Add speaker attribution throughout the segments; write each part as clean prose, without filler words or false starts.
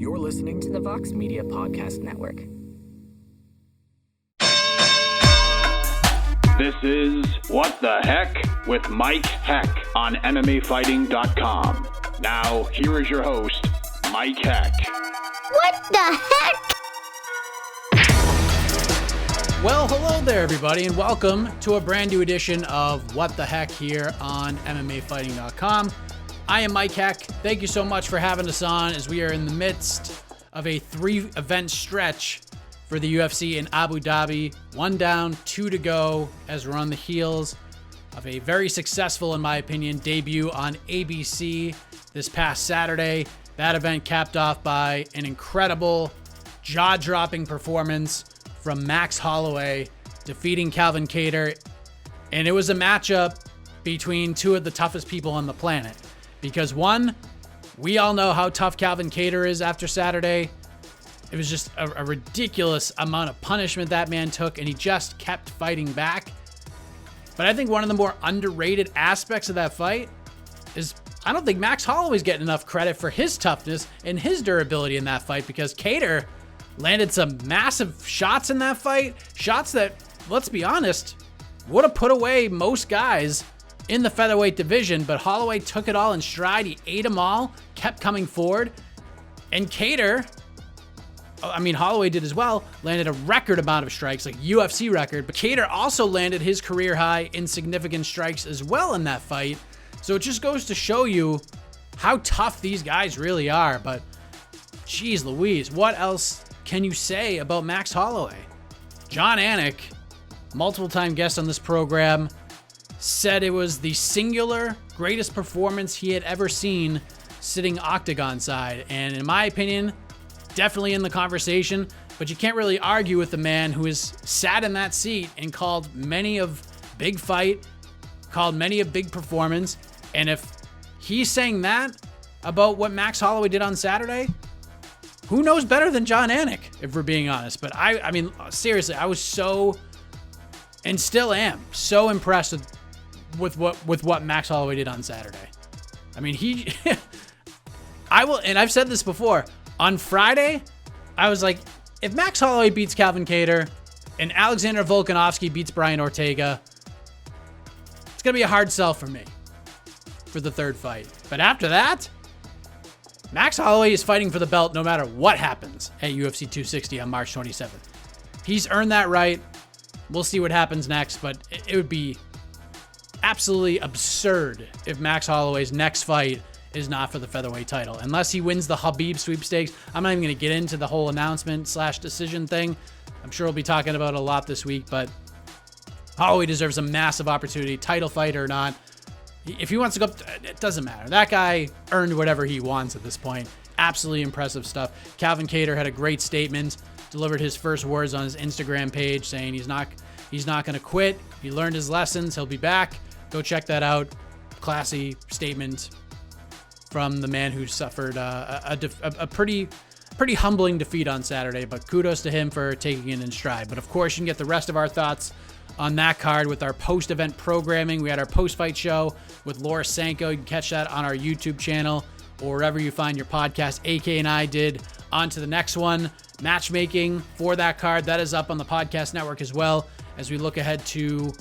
Speaker 1: You're listening to the Vox Media Podcast Network.
Speaker 2: This is What the Heck with Mike Heck on MMAfighting.com. Now, here is your host, Mike Heck.
Speaker 3: What the heck?
Speaker 4: Well, hello there, everybody, and welcome to a brand new edition of What the Heck here on MMAfighting.com. I am Mike Heck. Thank you so much for having us on as we are in the midst of a 3-event stretch for the UFC in Abu Dhabi. 1 down, 2 to go as we're on the heels of a very successful, in my opinion, debut on ABC this past Saturday. That event capped off by an incredible, jaw-dropping performance from Max Holloway defeating Calvin Kattar. And it was a matchup between two of the toughest people on the planet. Because one, we all know how tough Calvin Kattar is after Saturday. It was just a ridiculous amount of punishment that man took, and he just kept fighting back. But I think one of the more underrated aspects of that fight is I don't think Max Holloway's getting enough credit for his toughness and his durability in that fight, because Kattar landed some massive shots in that fight. Shots that, let's be honest, would have put away most guys in the featherweight division, but Holloway took it all in stride. He ate them all, kept coming forward. And Kattar, Holloway did as well, landed a record amount of strikes, like UFC record, but Kattar also landed his career high in significant strikes as well in that fight. So it just goes to show you how tough these guys really are. But geez Louise, what else can you say about Max Holloway? Jon Anik, multiple time guest on this program, said it was the singular greatest performance he had ever seen sitting octagon side. And in my opinion, definitely in the conversation, but you can't really argue with the man who has sat in that seat and called many of big fight, called many a big performance. And if he's saying that about what Max Holloway did on Saturday, who knows better than Jon Anik, if we're being honest. But I mean, seriously, I was so, and still am, so impressed with what Max Holloway did on Saturday. I mean, and I've said this before, on Friday, I was like, if Max Holloway beats Calvin Kattar and Alexander Volkanovski beats Brian Ortega, it's going to be a hard sell for me for the third fight. But after that, Max Holloway is fighting for the belt no matter what happens at UFC 260 on March 27th. He's earned that right. We'll see what happens next, but it would be absolutely absurd if Max Holloway's next fight is not for the featherweight title. Unless he wins the Khabib sweepstakes. I'm not even going to get into the whole announcement/decision thing. I'm sure we'll be talking about it a lot this week, but Holloway deserves a massive opportunity, title fight or not. If he wants to go, it doesn't matter. That guy earned whatever he wants at this point. Absolutely impressive stuff. Calvin Kattar had a great statement, delivered his first words on his Instagram page saying he's not going to quit. He learned his lessons. He'll be back. Go check that out. Classy statement from the man who suffered a pretty humbling defeat on Saturday, but kudos to him for taking it in stride. But of course, you can get the rest of our thoughts on that card with our post-event programming. We had our post-fight show with Laura Sanko. You can catch that on our YouTube channel or wherever you find your podcast. AK and I did on to the next one. Matchmaking for that card, that is up on the podcast network as well, as we look ahead to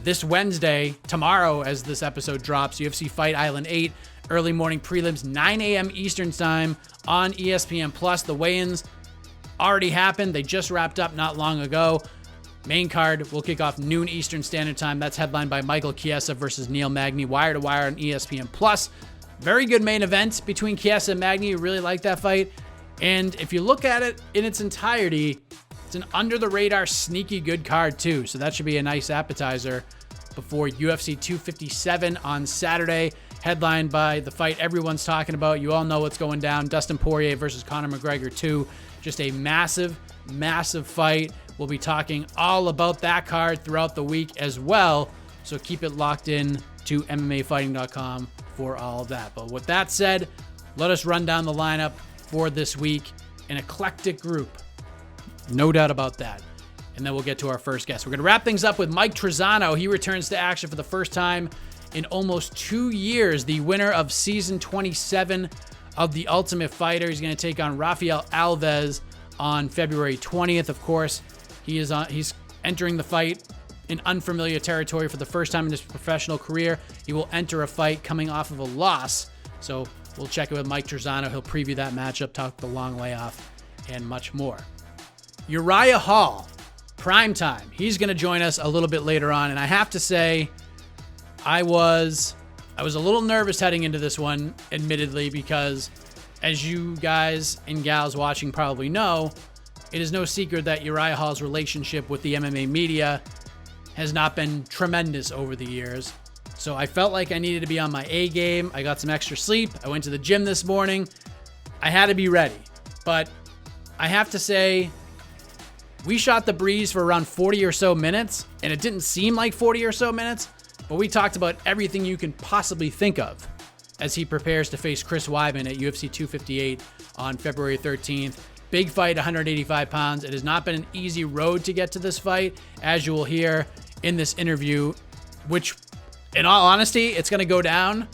Speaker 4: this Wednesday, tomorrow as this episode drops, UFC Fight Island 8, early morning prelims, 9 a.m. Eastern time on ESPN+. The weigh-ins already happened. They just wrapped up not long ago. Main card will kick off noon Eastern Standard Time. That's headlined by Michael Chiesa versus Neil Magny, wire to wire on ESPN+. Very good main event between Chiesa and Magny. You really like that fight. And if you look at it in its entirety, it's an under-the-radar, sneaky good card too. So that should be a nice appetizer before UFC 257 on Saturday, headlined by the fight everyone's talking about. You all know what's going down. Dustin Poirier versus Conor McGregor 2. Just a massive, massive fight. We'll be talking all about that card throughout the week as well. So keep it locked in to MMAfighting.com for all of that. But with that said, let us run down the lineup for this week. An eclectic group. No doubt about that. And then we'll get to our first guest. We're going to wrap things up with Mike Trizano. He returns to action for the first time in almost 2 years. The winner of season 27 of The Ultimate Fighter. He's going to take on Rafael Alves on February 20th. Of course, he's entering the fight in unfamiliar territory for the first time in his professional career. He will enter a fight coming off of a loss. So we'll check it with Mike Trizano. He'll preview that matchup, talk the long layoff, and much more. Uriah Hall, primetime. He's going to join us a little bit later on. And I have to say, I was a little nervous heading into this one, admittedly, because as you guys and gals watching probably know, it is no secret that Uriah Hall's relationship with the MMA media has not been tremendous over the years. So I felt like I needed to be on my A game. I got some extra sleep. I went to the gym this morning. I had to be ready. But I have to say, we shot the breeze for around 40 or so minutes, and it didn't seem like 40 or so minutes, but we talked about everything you can possibly think of as he prepares to face Chris Weidman at UFC 258 on February 13th. Big fight, 185 pounds. It has not been an easy road to get to this fight, as you will hear in this interview, which, in all honesty, it's going to go down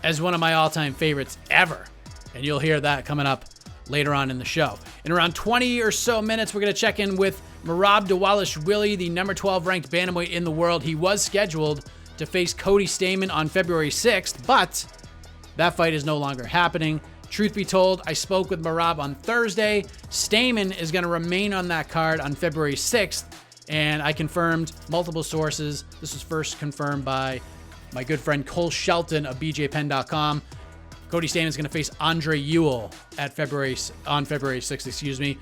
Speaker 4: as one of my all-time favorites ever. And you'll hear that coming up later on in the show. In around 20 or so minutes, we're going to check in with Merab Dvalishvili, the number 12 ranked bantamweight in the world. He was scheduled to face Cody Stamann on February 6th, but that fight is no longer happening. Truth be told, I spoke with Merab on Thursday. Stamann is going to remain on that card on February 6th, and I confirmed multiple sources. This was first confirmed by my good friend Cole Shelton of BJPenn.com. Cody Stamann is going to face Andre Ewell on February 6th.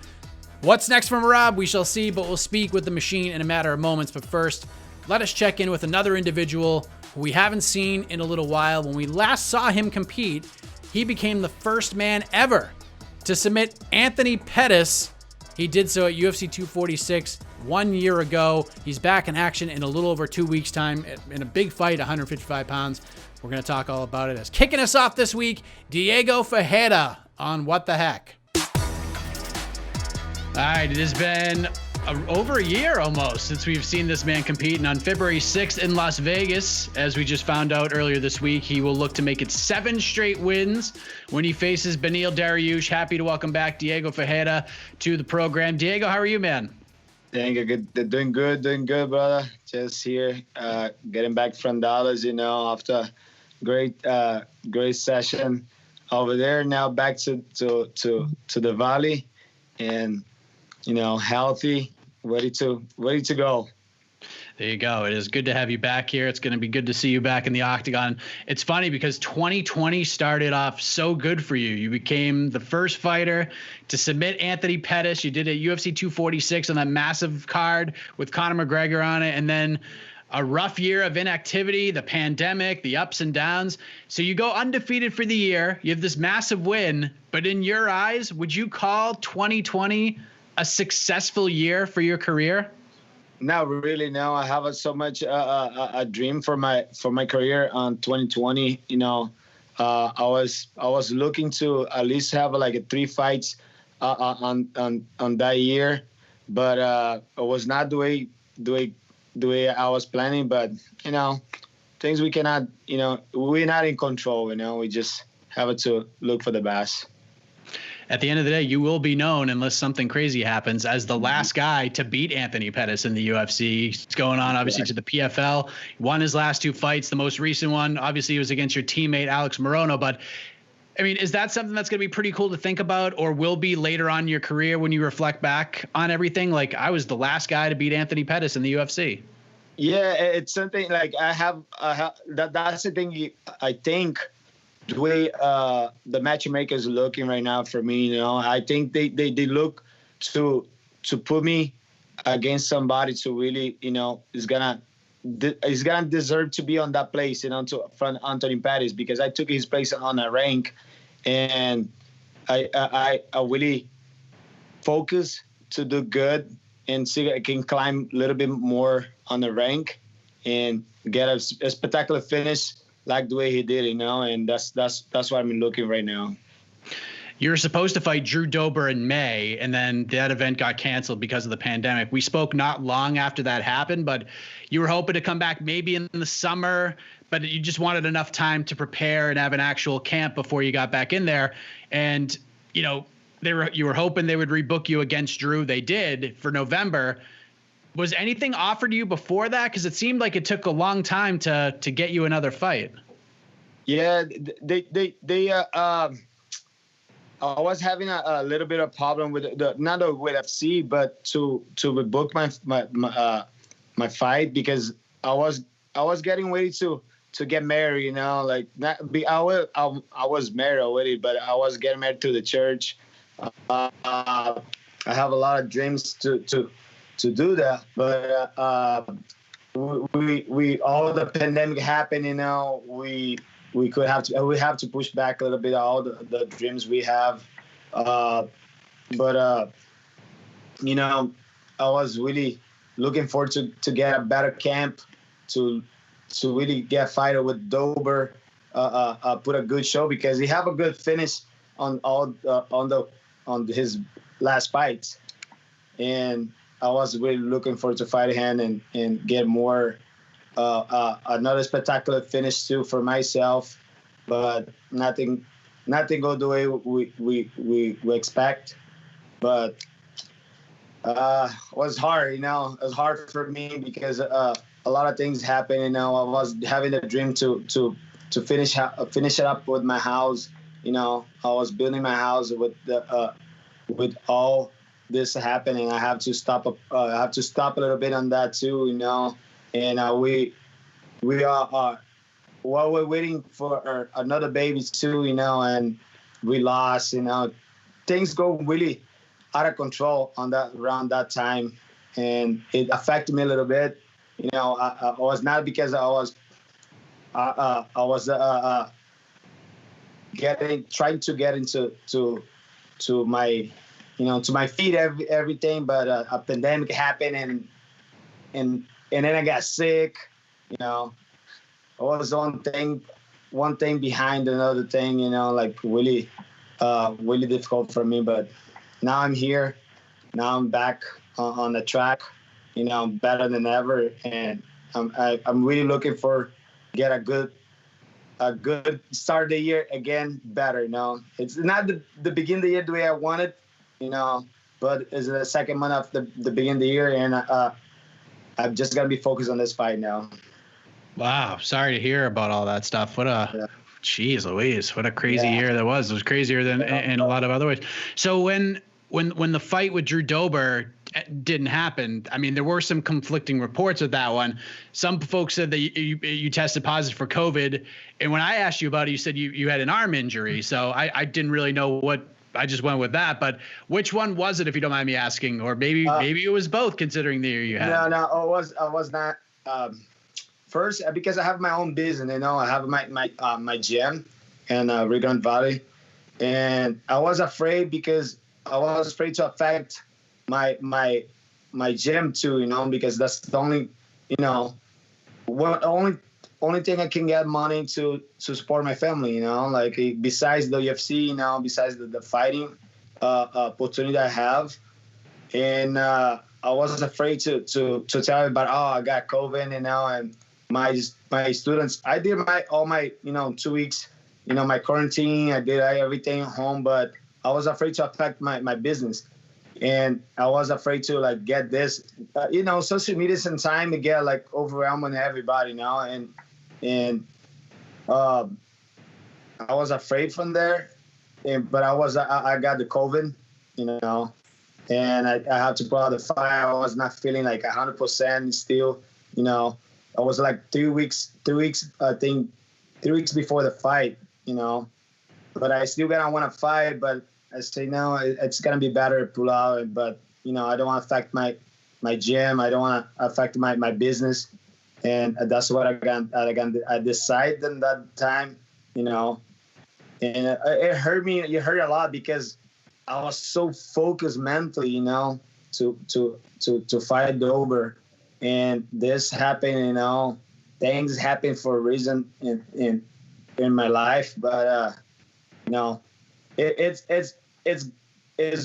Speaker 4: What's next for Merab? We shall see, but we'll speak with the machine in a matter of moments. But first, let us check in with another individual who we haven't seen in a little while. When we last saw him compete, he became the first man ever to submit Anthony Pettis. He did so at UFC 246 1 year ago. He's back in action in a little over 2 weeks' time in a big fight, 155 pounds. We're going to talk all about it. As kicking us off this week, Diego Ferreira on What the Heck. All right, it has been over a year almost since we've seen this man compete. And on February 6th in Las Vegas, as we just found out earlier this week, he will look to make it 7 straight wins when he faces Beneil Dariush. Happy to welcome back Diego Ferreira to the program. Diego, how are you, man?
Speaker 5: Thank you. Doing good, brother. Just here, getting back from Dallas, after great session over there. Now back to the Valley, and healthy, ready to go.
Speaker 4: There you go. It is good to have you back here. It's going to be good to see you back in the octagon. It's funny because 2020 started off so good for you. You became the first fighter to submit Anthony Pettis. You did it at UFC 246 on that massive card with Conor McGregor on it. And then a rough year of inactivity, the pandemic, the ups and downs. So you go undefeated for the year. You have this massive win. But in your eyes, would you call 2020 a successful year for your career?
Speaker 5: Not really. No, I have so much a dream for my career on 2020. I was looking to at least have like 3 fights on that year, but it was not the way I was planning. But things we cannot. We're not in control. We just have to look for the best.
Speaker 4: At the end of the day, you will be known, unless something crazy happens, as the last guy to beat Anthony Pettis in the UFC. He's going on, obviously, to the PFL. Won his last 2 fights. The most recent one, obviously, was against your teammate, Alex Morono. But, I mean, is that something that's going to be pretty cool to think about, or will be later on in your career when you reflect back on everything? Like, I was the last guy to beat Anthony Pettis in the UFC.
Speaker 5: Yeah, it's something like I have that's the thing I think. The way the matchmakers are looking right now for me, I think they look to put me against somebody to really, is gonna deserve to be on that place, to front Anthony Pettis, because I took his place on a rank, and I really focus to do good and see I can climb a little bit more on the rank and get a spectacular finish. Like the way he did, and that's what I'm looking right now.
Speaker 4: You were supposed to fight Drew Dober in May, and then that event got canceled because of the pandemic. We spoke not long after that happened, but you were hoping to come back maybe in the summer, but you just wanted enough time to prepare and have an actual camp before you got back in there. And, you know, you were hoping they would rebook you against Drew. They did for November. Was anything offered to you before that? Because it seemed like it took a long time to get you another fight.
Speaker 5: Yeah, I was having a little bit of problem with not with FC, but to rebook my fight, because I was getting ready to get married. You know, like I was married already, but I was getting married to the church. I have a lot of dreams to do that, but we all the pandemic happened. You know, we have to push back a little bit all the dreams we have, but you know, I was really looking forward to get a better camp, to really get fighter with Dober, put a good show, because he have a good finish on his last fights, and I was really looking forward to fight him and get more another spectacular finish too for myself, but nothing go the way we expect. But it was hard, you know. It was hard for me because a lot of things happened. You know, I was having a dream to finish it up with my house. You know, I was building my house with all this happening. I have to stop a little bit on that too. You know. And we are while we're waiting for another baby too, you know, and we lost, you know, things go really out of control around that time, and it affected me a little bit. You know, I was not because I was trying to get into my, you know, to my feet everything, but a pandemic happened and then I got sick. You know, it was one thing behind another thing, you know, like really difficult for me. But now I'm here. Now I'm back on the track, you know, better than ever. And I'm really looking for get a good start of the year again, better, you know. It's not the beginning of the year the way I wanted, you know, but it's the second month of the beginning of the year, and I'm just gonna be focused on this fight now.
Speaker 4: Wow, sorry to hear about all that stuff. Jeez Louise, what a crazy year that was. It was crazier than in a lot of other ways. So when the fight with Drew Dober didn't happen, I mean, there were some conflicting reports with that one. Some folks said that you tested positive for COVID, and when I asked you about it, you said you had an arm injury. So I didn't really know what. I just went with that. But which one was it, if you don't mind me asking? Or maybe it was both, considering the year you had.
Speaker 5: No, I was not. First, because I have my own business, you know, I have my gym in Rigon Valley, and I was afraid because I was afraid to affect my gym too, you know, because that's the only, you know, only thing I can get money to support my family, you know, like besides the UFC, you know, besides the fighting opportunity I have. And I was afraid to tell everybody, I got COVID, you know, and my students, I did all my, you know, 2 weeks, you know, my quarantine, I did everything at home, but I was afraid to affect my business. And I was afraid to like get this, you know, social media sometimes it get like overwhelming everybody, you know, and I was afraid from there, but I got the COVID, you know, and I had to put out the fire. I was not feeling like 100% still, you know. I was like 3 weeks, I think 3 weeks before the fight, you know, but I still gonna want to fight, but I say no, it's gonna be better to pull out, but you know, I don't want to affect my gym. I don't want to affect my business. And that's what I decided in that time, you know, and it hurt me. It hurt a lot because I was so focused mentally, you know, to fight over, and this happened, you know, things happen for a reason in my life, but you know, it's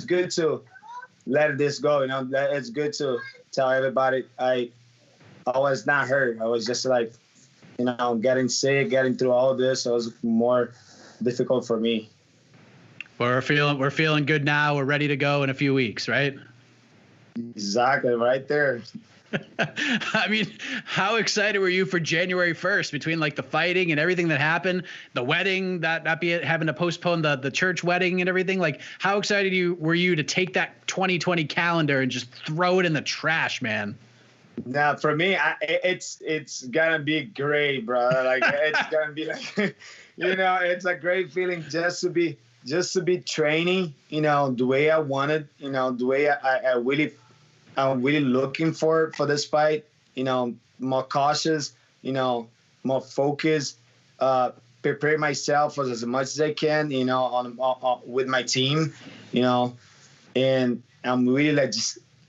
Speaker 5: good to let this go, you know. It's good to tell everybody I was not hurt. I was just like getting sick, getting through all this, it was more difficult for me.
Speaker 4: Well, we're feeling good now. We're ready to go in a few weeks, right?
Speaker 5: Exactly, right there.
Speaker 4: I mean, how excited were you for January 1st between like the fighting and everything that happened, the wedding, that be it, having to postpone the church wedding and everything? Like, how excited were you to take that 2020 calendar and just throw it in the trash, man?
Speaker 5: Now, for me, it's gonna be great, bro. Like, it's gonna be like, it's a great feeling just to be training, the way I wanted, the way I'm really looking for this fight, more cautious, more focused, prepare myself as much as I can, on with my team, and I'm really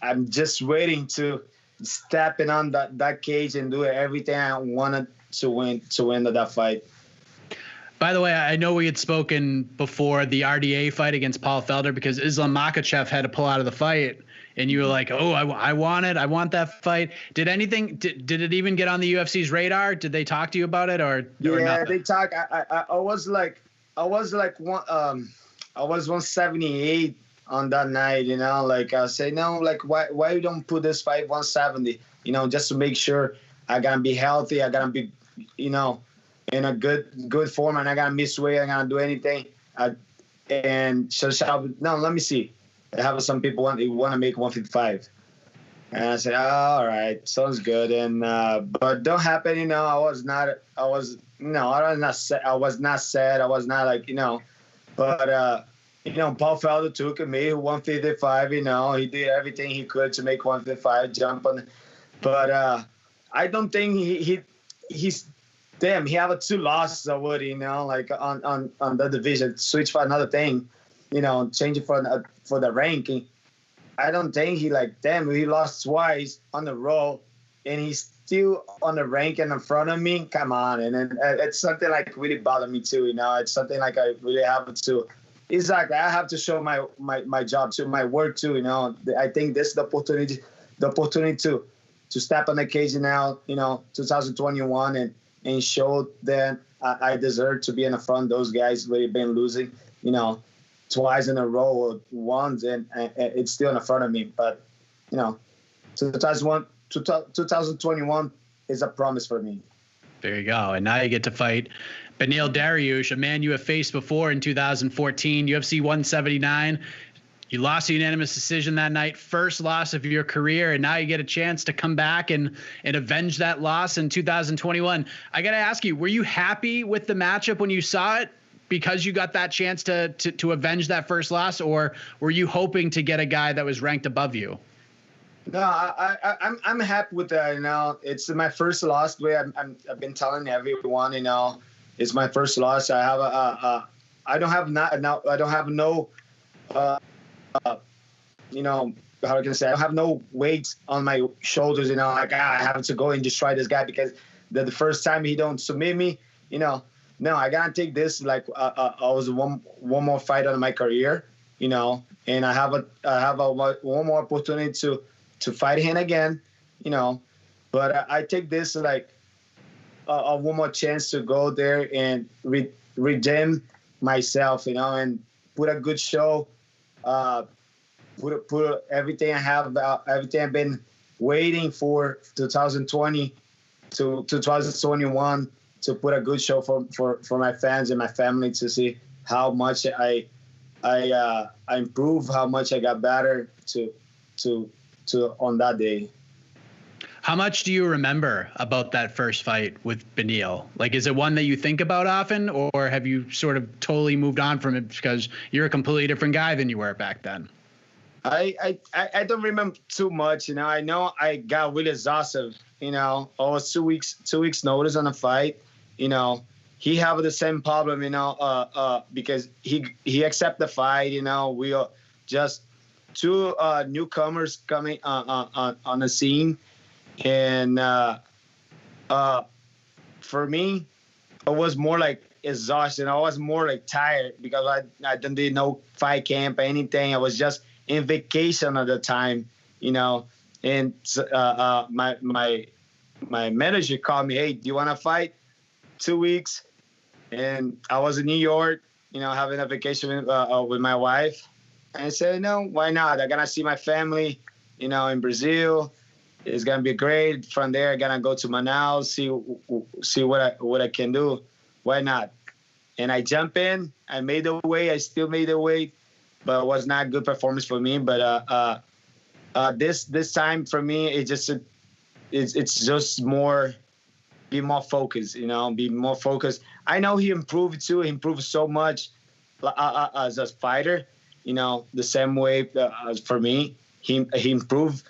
Speaker 5: I'm just waiting to step in on that cage and do everything I wanted to win that fight.
Speaker 4: By the way, I know we had spoken before the RDA fight against Paul Felder because Islam Makhachev had to pull out of the fight. And you were like, oh, I want it. I want that fight. Did it even get on the UFC's radar? Did they talk to you about it or
Speaker 5: yeah,
Speaker 4: nothing?
Speaker 5: They talk. I was 178 on that night, like I say, no, like why you don't put this fight 170, just to make sure I gotta be healthy. I gotta be, in a good form, and I gotta miss weight. I gotta do anything. And so let me see. I have some people want to make 155, and I said, oh, all right, sounds good. And but don't happen, I was not sad. I was not like, but Paul Felder took me 155. He did everything he could to make 155 jump on, but I don't think he's. Damn, he have 2 losses already, like on the division. Switch for another thing, change it for the ranking. I don't think he he lost twice on the road, and he's still on the ranking in front of me. Come on, and then it's something like really bothered me too. It's something like I really have to. Exactly, I have to show my job too, my work too. I think this is the opportunity to step on the cage now. 2021 and show that I deserve to be in the front of those guys really been losing, twice in a row or once, and it's still in front of me. But, 2021 is a promise for me.
Speaker 4: There you go. And now you get to fight Beneil Dariush, a man you have faced before in 2014, UFC 179. You lost a unanimous decision that night, first loss of your career, and now you get a chance to come back and avenge that loss in 2021. I got to ask you, were you happy with the matchup when you saw it because you got that chance to avenge that first loss, or were you hoping to get a guy that was ranked above you?
Speaker 5: No, I'm happy with that. It's my first loss. The way I've been telling everyone, it's my first loss. I have I don't have no. How can I say? I don't have no weight on my shoulders. Like I have to go and destroy this guy because the first time he don't submit me. No, I gotta take this like I was one more fight on my career. And I have one more opportunity to fight him again. But I take this like one more chance to go there and redeem myself. And put a good show. Put everything I have, everything I've been waiting for 2020 to 2021 to put a good show for my fans and my family to see how much I improved, how much I got better to on that day.
Speaker 4: How much do you remember about that first fight with Beneil? Like, is it one that you think about often, or have you sort of totally moved on from it because you're a completely different guy than you were back then?
Speaker 5: I don't remember too much. I know I got really exhausted. I was 2 weeks notice on a fight. He have the same problem. Because he accept the fight. We are just 2 newcomers coming on the scene. And for me, I was more like exhausted. I was more like tired because I didn't do no fight camp or anything. I was just in vacation at the time, and my manager called me, hey, do you want to fight 2 weeks? And I was in New York, having a vacation with my wife. And I said, no, why not? I'm going to see my family, in Brazil. It's going to be great. From there, I'm going to go to Manaus, see what I can do. Why not? And I jump in. I made the weight. I still made the weight, but it was not a good performance for me. But this time for me, it's just be more focused, be more focused. I know he improved too. He improved so much as a fighter, the same way as for me. He improved,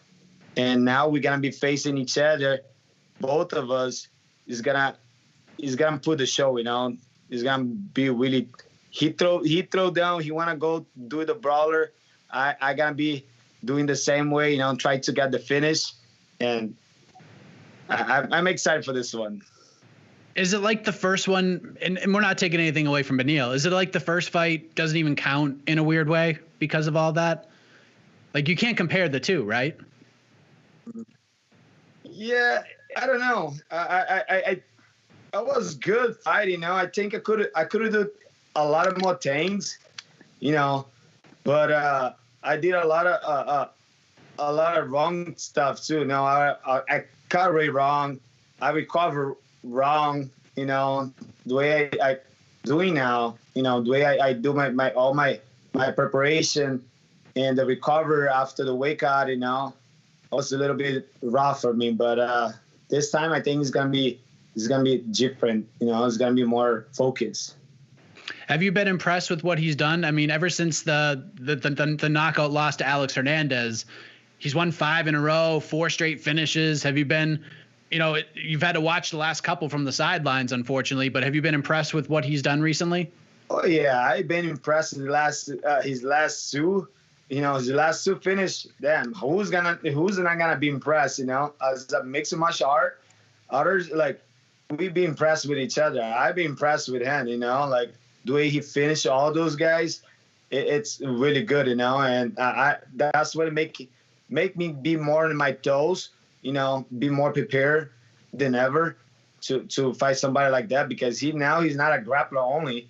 Speaker 5: and now we're gonna be facing each other. Both of us is gonna put the show. He's gonna be really. He throw down. He wanna go do the brawler. I gonna be doing the same way. Try to get the finish, and I'm excited for this one.
Speaker 4: Is it like the first one, and we're not taking anything away from Beneil, is it like the first fight doesn't even count in a weird way because of all that? Like, you can't compare the two, right?
Speaker 5: Yeah, I don't know. I was good fighting. I think I could have done a lot of more things, but I did a lot of wrong stuff too. I cut way wrong. I recover wrong. The way I doing now. The way I do my preparation and the recovery after the wake out. Was a little bit rough for me, but this time I think it's gonna be different. It's gonna be more focused.
Speaker 4: Have you been impressed with what he's done? I mean, ever since the knockout loss to Alex Hernandez, he's won 5 in a row, 4 straight finishes. Have you been, you've had to watch the last couple from the sidelines, unfortunately, but have you been impressed with what he's done recently?
Speaker 5: Oh yeah, I've been impressed with his last two. His last 2 finish. Damn, who's not gonna be impressed? As a mixed martial art, others we be impressed with each other. I be impressed with him. Like the way he finished all those guys, it's really good. And that's what make me be more on my toes. Be more prepared than ever to fight somebody like that, because he's not a grappler only.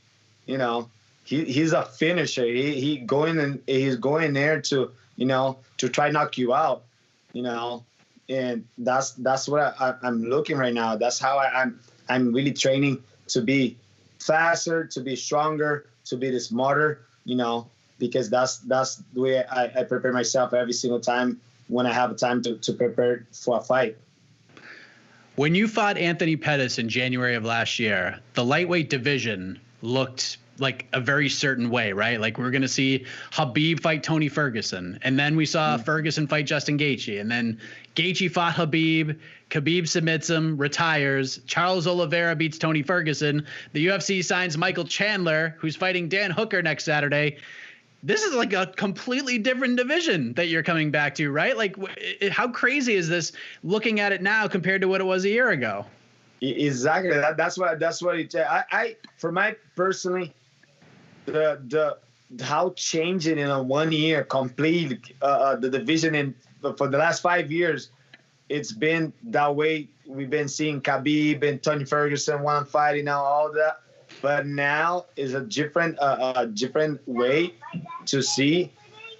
Speaker 5: He's a finisher. He's going there to try knock you out. And that's what I'm looking right now. That's how I'm really training to be faster, to be stronger, to be smarter. Because that's the way I prepare myself every single time when I have time to prepare for a fight.
Speaker 4: When you fought Anthony Pettis in January of last year, the lightweight division looked like a very certain way, right? Like, we were going to see Khabib fight Tony Ferguson, and then we saw Ferguson fight Justin Gaethje, and then Gaethje fought Khabib submits him, retires. Charles Oliveira beats Tony Ferguson. The UFC signs Michael Chandler, who's fighting Dan Hooker next Saturday. This is like a completely different division that you're coming back to, right? Like, how crazy is this looking at it now compared to what it was a year ago?
Speaker 5: Exactly. That's what it. I for my personally, the how changing in a 1 year completely the division for the last 5 years, it's been that way. We've been seeing Khabib and Tony Ferguson one fighting now, all that, but now is a different way to see,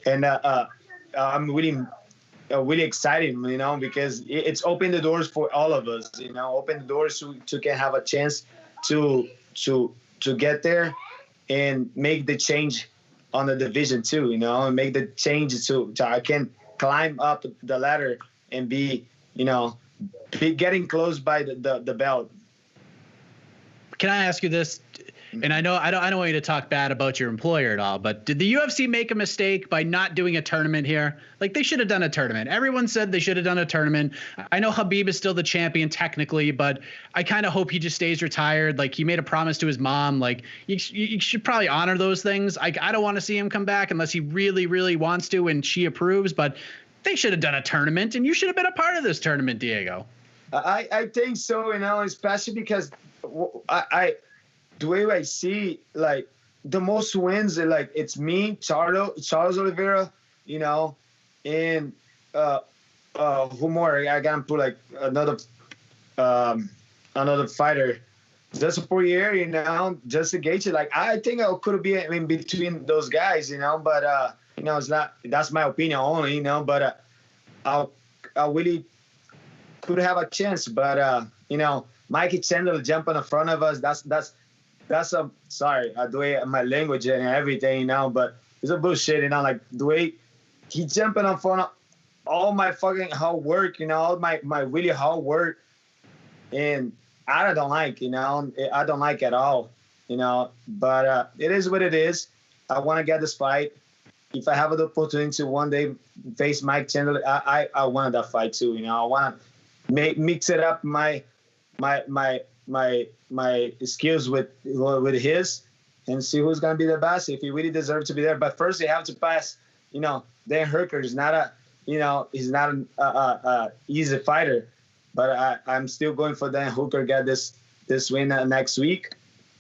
Speaker 5: and I'm really excited, because it's opened the doors for all of us, open the doors to can have a chance to get there and make the change on the division too, and make the change to I can climb up the ladder and be getting close by the belt.
Speaker 4: Can I ask you this? And I know I don't want you to talk bad about your employer at all, but did the UFC make a mistake by not doing a tournament here? Like, they should have done a tournament. Everyone said they should have done a tournament. I know Khabib is still the champion technically, but I kind of hope he just stays retired. Like, he made a promise to his mom. Like, you should probably honor those things. I don't want to see him come back unless he really, really wants to and she approves, but they should have done a tournament, and you should have been a part of this tournament, Diego.
Speaker 5: I think so, especially because the way I see, like, the most wins, like, it's me, Charles Oliveira, and who more? I gotta put like another another fighter. Just for a year, just to gauge it. Like, I think I could be in between those guys, but, it's not, that's my opinion only, but I really could have a chance. But, Mikey Chandler jumping in front of us, that's a, sorry, the way my language and everything, but it's a bullshit, like the way he jumping in front of all my fucking hard work, all my really hard work. And I don't like, I don't like at all, but it is what it is. I want to get this fight. If I have the opportunity to one day face Mike Chandler, I want that fight too. I want to mix it up my skills with his and see who's going to be the best, if he really deserves to be there. But first, you have to pass, Dan Hooker is not he's not a easy fighter. But I'm still going for Dan Hooker, get this win next week,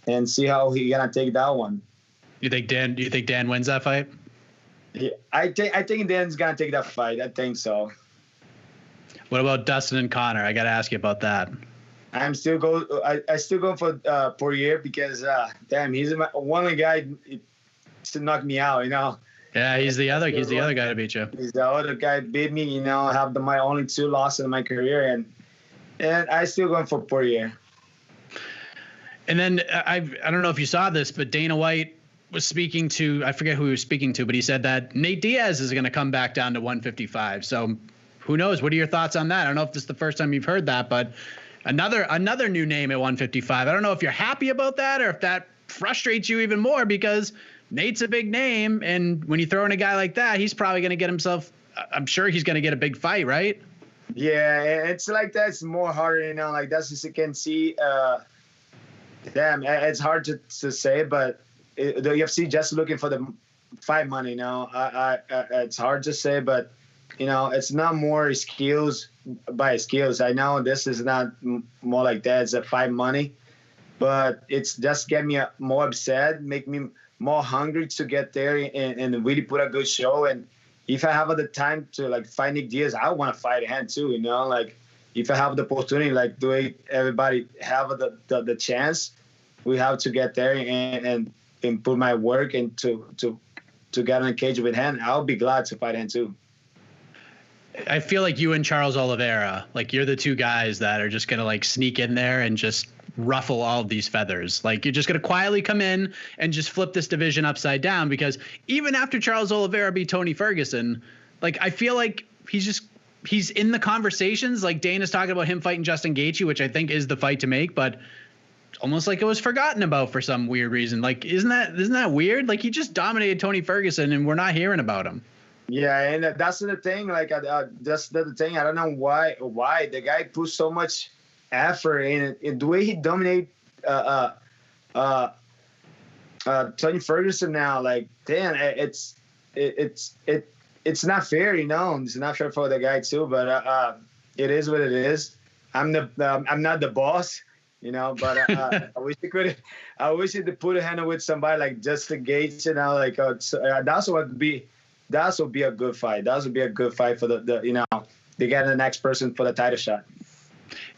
Speaker 5: and see how he gonna take that one.
Speaker 4: Do you think Dan wins that fight?
Speaker 5: Yeah, I think Dan's gonna take that fight. I think so.
Speaker 4: What about Dustin and Connor? I gotta ask you about that.
Speaker 5: I still go for Poirier because damn, he's one guy to knock me out.
Speaker 4: Yeah, he's the other guy to beat you.
Speaker 5: He's the other guy beat me. I have my only 2 losses in my career, and I still going for Poirier.
Speaker 4: And then I don't know if you saw this, but Dana White was speaking to, I forget who he was speaking to, but he said that Nate Diaz is going to come back down to 155. So who knows? What are your thoughts on that? I don't know if this is the first time you've heard that, but another new name at 155. I don't know if you're happy about that or if that frustrates you even more, because Nate's a big name, and when you throw in a guy like that, he's probably going to get himself, I'm sure he's going to get a big fight, right?
Speaker 5: Yeah, it's like that's more harder, like that's just you can see. Damn, it's hard to say, but the UFC just looking for the fight money now. It's hard to say, but it's not more skills by skills. I know this is not more like that. It's a fight money, but it's just get me more upset, make me more hungry to get there and really put a good show. And if I have the time to fight Nick Diaz, I want to fight him too. Like if I have the opportunity, like the way everybody have the chance, we have to get there and put my work into to get in a cage with him. I'll be glad to fight him too.
Speaker 4: I feel like you and Charles Oliveira, you're the 2 guys that are just gonna sneak in there and just ruffle all of these feathers. You're just going to quietly come in and just flip this division upside down, because even after Charles Oliveira beat Tony Ferguson, I feel like he's in the conversations. Dana's talking about him fighting Justin Gaethje, which I think is the fight to make, but almost like it was forgotten about for some weird reason. Isn't that weird? He just dominated Tony Ferguson and we're not hearing about him.
Speaker 5: Yeah, and that's the thing. That's the thing. I don't know why the guy put so much effort in the way he dominated Tony Ferguson now. Damn, it's not fair, It's not fair for the guy too, but it is what it is. I'm not the boss, but I wish he could. I wish he could put a hand with somebody like Justin Gaethje, that would be a good fight. That would be a good fight for the they get the next person for the title shot.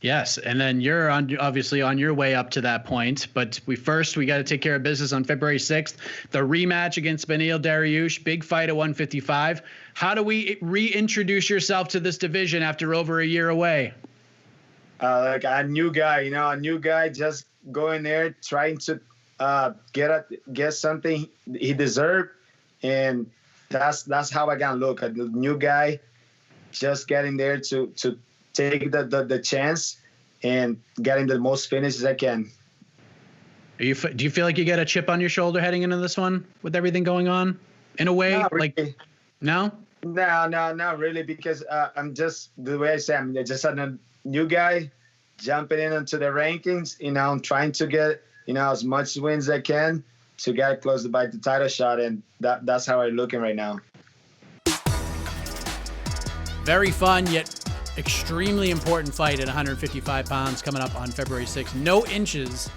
Speaker 4: Yes, and then you're obviously on your way up to that point, but we got to take care of business on February 6th. The rematch against Beneil Dariush, big fight at 155. How do we reintroduce yourself to this division after over a year away?
Speaker 5: A new guy, just go in there trying to get something he deserved, and that's how I gotta look. A new guy, just getting there to take the chance and getting the most finishes I can.
Speaker 4: Do you feel like you got a chip on your shoulder heading into this one with everything going on? In a way,
Speaker 5: not really.
Speaker 4: No?
Speaker 5: No, not really, because I'm just, the way I say, I'm just a new guy jumping into the rankings, trying to get, as much wins as I can to get close to the title shot, and that's how I'm looking right now.
Speaker 4: Very fun, yet extremely important fight at 155 pounds coming up on February 6th. No inches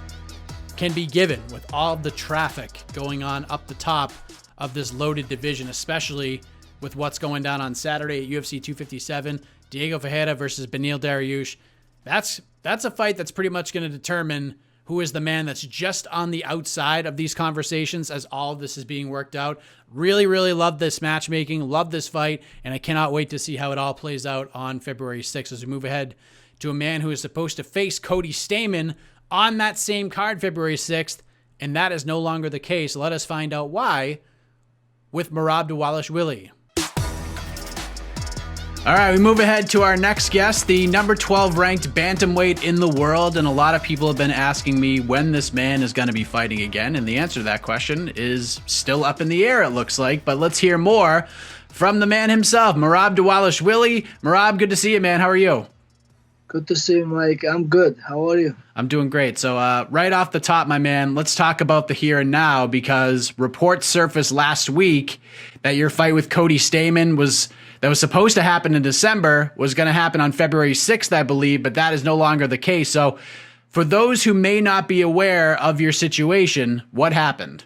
Speaker 4: can be given with all the traffic going on up the top of this loaded division, especially with what's going down on Saturday at UFC 257. Diego Ferreira versus Beneil Dariush. That's That's a fight that's pretty much going to determine who is the man that's just on the outside of these conversations as all of this is being worked out. Really, really love this matchmaking, love this fight, and I cannot wait to see how it all plays out on February 6th as we move ahead to a man who is supposed to face Cody Stamann on that same card February 6th, and that is no longer the case. Let us find out why with Merab Dvalishvili. All right, we move ahead to our next guest, the number 12 ranked bantamweight in the world, and a lot of people have been asking me when this man is going to be fighting again, and the answer to that question is still up in the air, it looks like, but let's hear more from the man himself, Merab Dvalishvili. Merab, good to see you, man. How are you?
Speaker 6: Good to see you, Mike. I'm good. How are you?
Speaker 4: I'm doing great. So right off the top, my man, let's talk about the here and now, because reports surfaced last week that your fight with Cody Stamann that was supposed to happen in December was going to happen on February 6th, I believe, but that is no longer the case. So for those who may not be aware of your situation, what happened?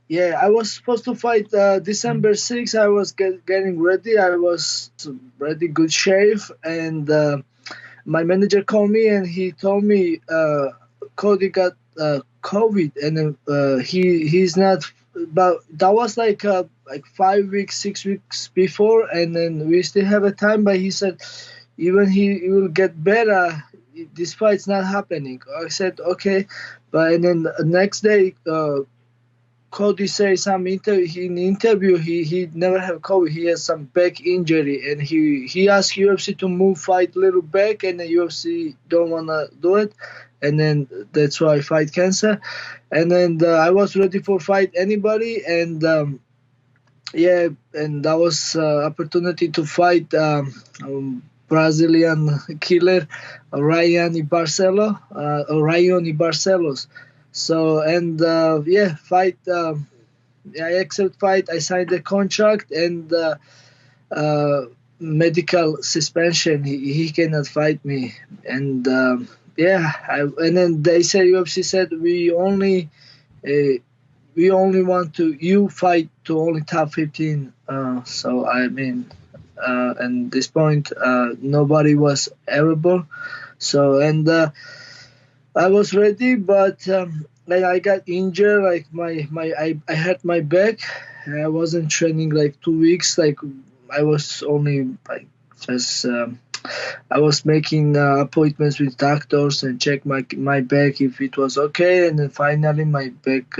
Speaker 6: Yeah, I was supposed to fight December 6th. I was getting ready. I was ready, good shape. And my manager called me and he told me Cody got COVID. And he's not, but that was like 5 weeks, 6 weeks before. And then we still have a time, but he said, even he will get better. This fight's not happening. I said, okay. But and then the next day, Cody said in the interview he never have COVID. He has some back injury, and he asked UFC to move fight a little back, and the UFC don't wanna do it, and then that's why I fight cancer. And then I was ready for fight anybody, and and that was opportunity to fight Brazilian killer Uriah Barcelos. So, and fight, I accept fight, I signed the contract, and medical suspension, he cannot fight me. And and then they said, UFC said, we only want you fight to only top 15. So, I mean, at this point, nobody was available. So, and I was ready, but I got injured. Like I hurt my back. I wasn't training like 2 weeks. Like I was only I was making appointments with doctors and check my back if it was okay. And then finally my back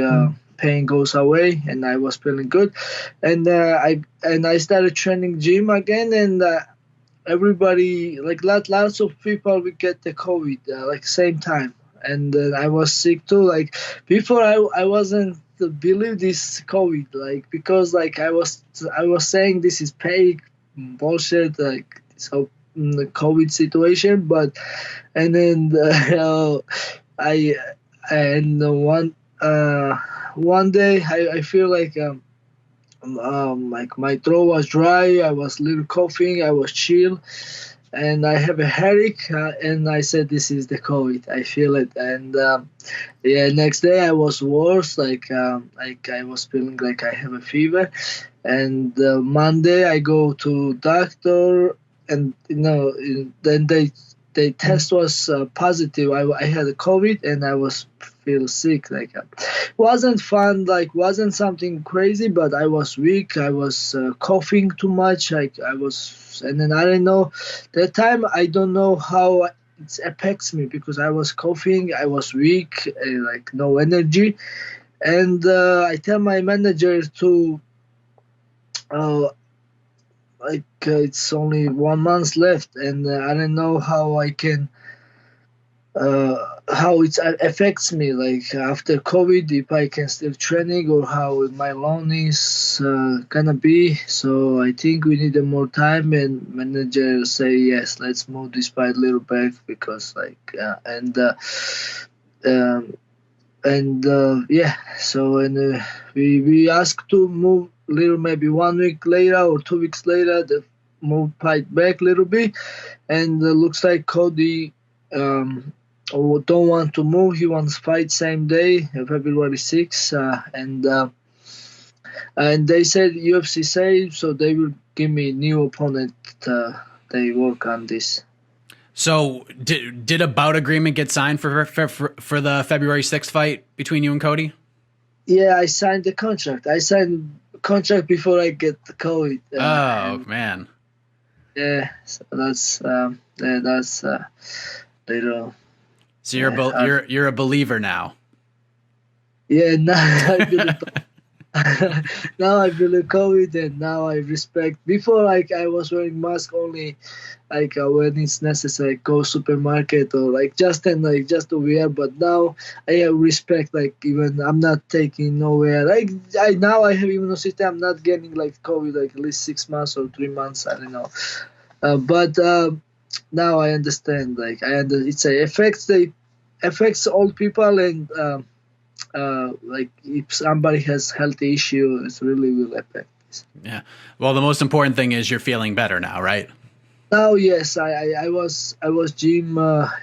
Speaker 6: pain goes away, and I was feeling good. And I started training gym again, and everybody, like lots of people will get the COVID like same time. And I was sick too. Like before, I wasn't believe this COVID, like because like I was saying this is fake bullshit, like so the COVID situation. But and then one day I feel like my throat was dry. I was a little coughing. I was chill. And I have a headache, and I said, this is the COVID. I feel it. And next day I was worse. Like I was feeling like I have a fever. And Monday I go to doctor, and then the test was positive. I had a COVID, and I was feel sick. Like wasn't fun. Like wasn't something crazy, but I was weak. I was coughing too much. Like I was. And then I don't know, that time I don't know how it affects me, because I was coughing, I was weak, like no energy. And I tell my manager to, it's only 1 month left, and I don't know how I can, how it affects me, like after COVID, if I can still training, or how my lung is gonna be. So I think we need more time, and manager say yes, let's move this fight a little back, because like so we asked to move little, maybe 1 week later or 2 weeks later, the move fight back a little bit. And looks like Cody don't want to move. He wants to fight same day, February 6th, and they said UFC say so they will give me new opponent. They work on this.
Speaker 4: So did a bout agreement get signed for the February 6th fight between you and Cody?
Speaker 6: Yeah, I signed the contract. I signed contract before I get the COVID.
Speaker 4: Man.
Speaker 6: Yeah, so that's little.
Speaker 4: So you're a believer now.
Speaker 6: Yeah, now I believe. Now I believe COVID, and now I respect. Before, like, I was wearing mask only, like, when it's necessary, go supermarket or like just to wear. But now I have respect. Like, even I'm not taking nowhere. Like, now I have immunity. I'm not getting like COVID like at least 6 months or 3 months. I don't know. But now I understand. Like, it's a affects all people, and like if somebody has health issue, it really will affect this.
Speaker 4: Yeah. Well, the most important thing is you're feeling better now, right?
Speaker 6: Now, yes, I was gym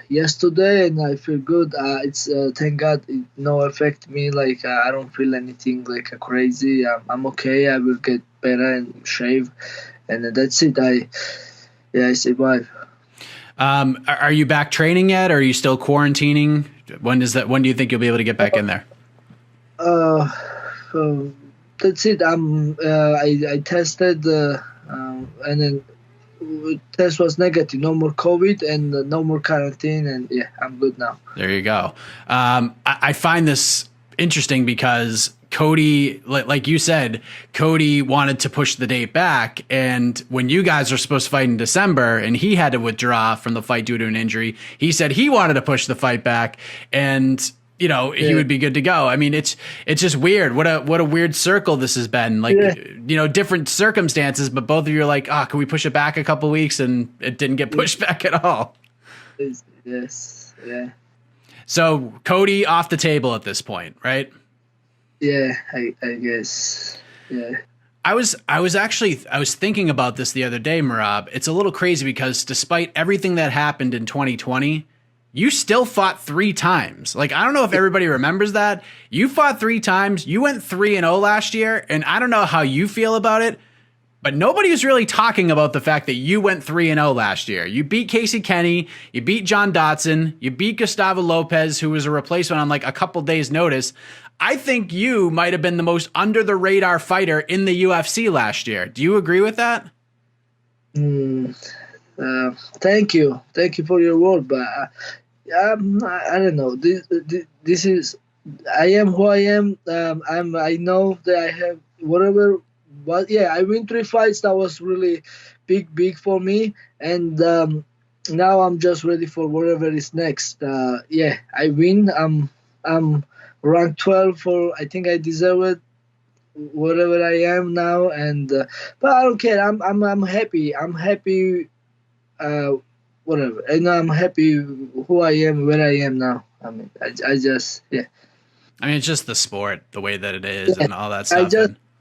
Speaker 6: yesterday, and I feel good. It's thank God it no affect me. Like, I don't feel anything like crazy. I'm okay. I will get better and shave, and that's it. I survive.
Speaker 4: Are you back training yet? Or are you still quarantining? When do you think you'll be able to get back in there?
Speaker 6: That's it. I tested, and then test was negative. No more COVID and no more quarantine, and yeah, I'm good now.
Speaker 4: There you go. I find this interesting because Cody, like you said, Cody wanted to push the date back. And when you guys were supposed to fight in December and he had to withdraw from the fight due to an injury, he said he wanted to push the fight back and, he would be good to go. I mean, it's just weird. What a weird circle this has been. Like, different circumstances, but both of you are like, can we push it back a couple weeks? And it didn't get pushed back at all.
Speaker 6: Yes. Yeah.
Speaker 4: So Cody off the table at this point, right?
Speaker 6: Yeah, I guess. Yeah.
Speaker 4: I was thinking about this the other day, Merab. It's a little crazy because despite everything that happened in 2020, you still fought 3 times. Like, I don't know if everybody remembers that. You fought 3 times. You went 3-0 last year, and I don't know how you feel about it, but nobody was really talking about the fact that you went 3-0 last year. You beat Casey Kenny, you beat John Dotson, you beat Gustavo Lopez, who was a replacement on like a couple days' notice. I think you might have been the most under the radar fighter in the UFC last year. Do you agree with that?
Speaker 6: Thank you for your word, but I don't know. This is, I am who I am. I know that I have whatever. But yeah, I win 3 fights. That was really big for me, and now I'm just ready for whatever is next. Yeah, I win. I'm ranked 12 for. I think I deserve it. Whatever I am now, and but I don't care. I'm happy. I'm happy. Whatever, and I'm happy who I am, where I am now. I mean, I just yeah.
Speaker 4: I mean, it's just the sport, the way that it is, and all that stuff.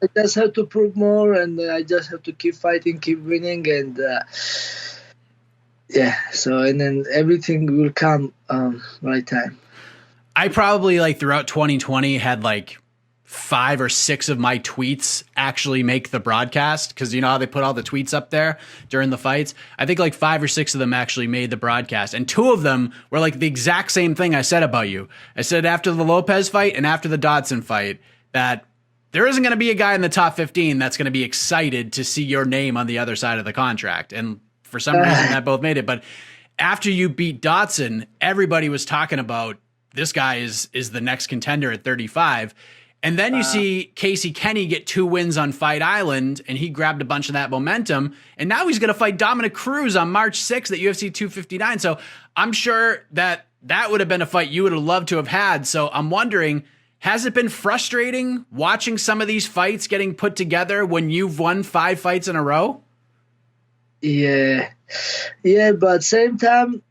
Speaker 6: I just have to prove more, and I just have to keep fighting, keep winning, and yeah. So, and then everything will come right time.
Speaker 4: I probably throughout 2020 had 5 or 6 of my tweets actually make the broadcast, because you know how they put all the tweets up there during the fights. I think 5 or 6 of them actually made the broadcast, and 2 of them were the exact same thing I said about you. I said after the Lopez fight and after the Dodson fight that there isn't going to be a guy in the top 15 that's going to be excited to see your name on the other side of the contract. And for some reason that both made it. But after you beat Dodson, everybody was talking about this guy is the next contender at 35. And then you see Casey Kenny get 2 wins on Fight Island, and he grabbed a bunch of that momentum. And now he's going to fight Dominic Cruz on March 6th at UFC 259. So I'm sure that would have been a fight you would have loved to have had. So I'm wondering, has it been frustrating watching some of these fights getting put together when you've won 5 fights in a row?
Speaker 6: Yeah, but same time,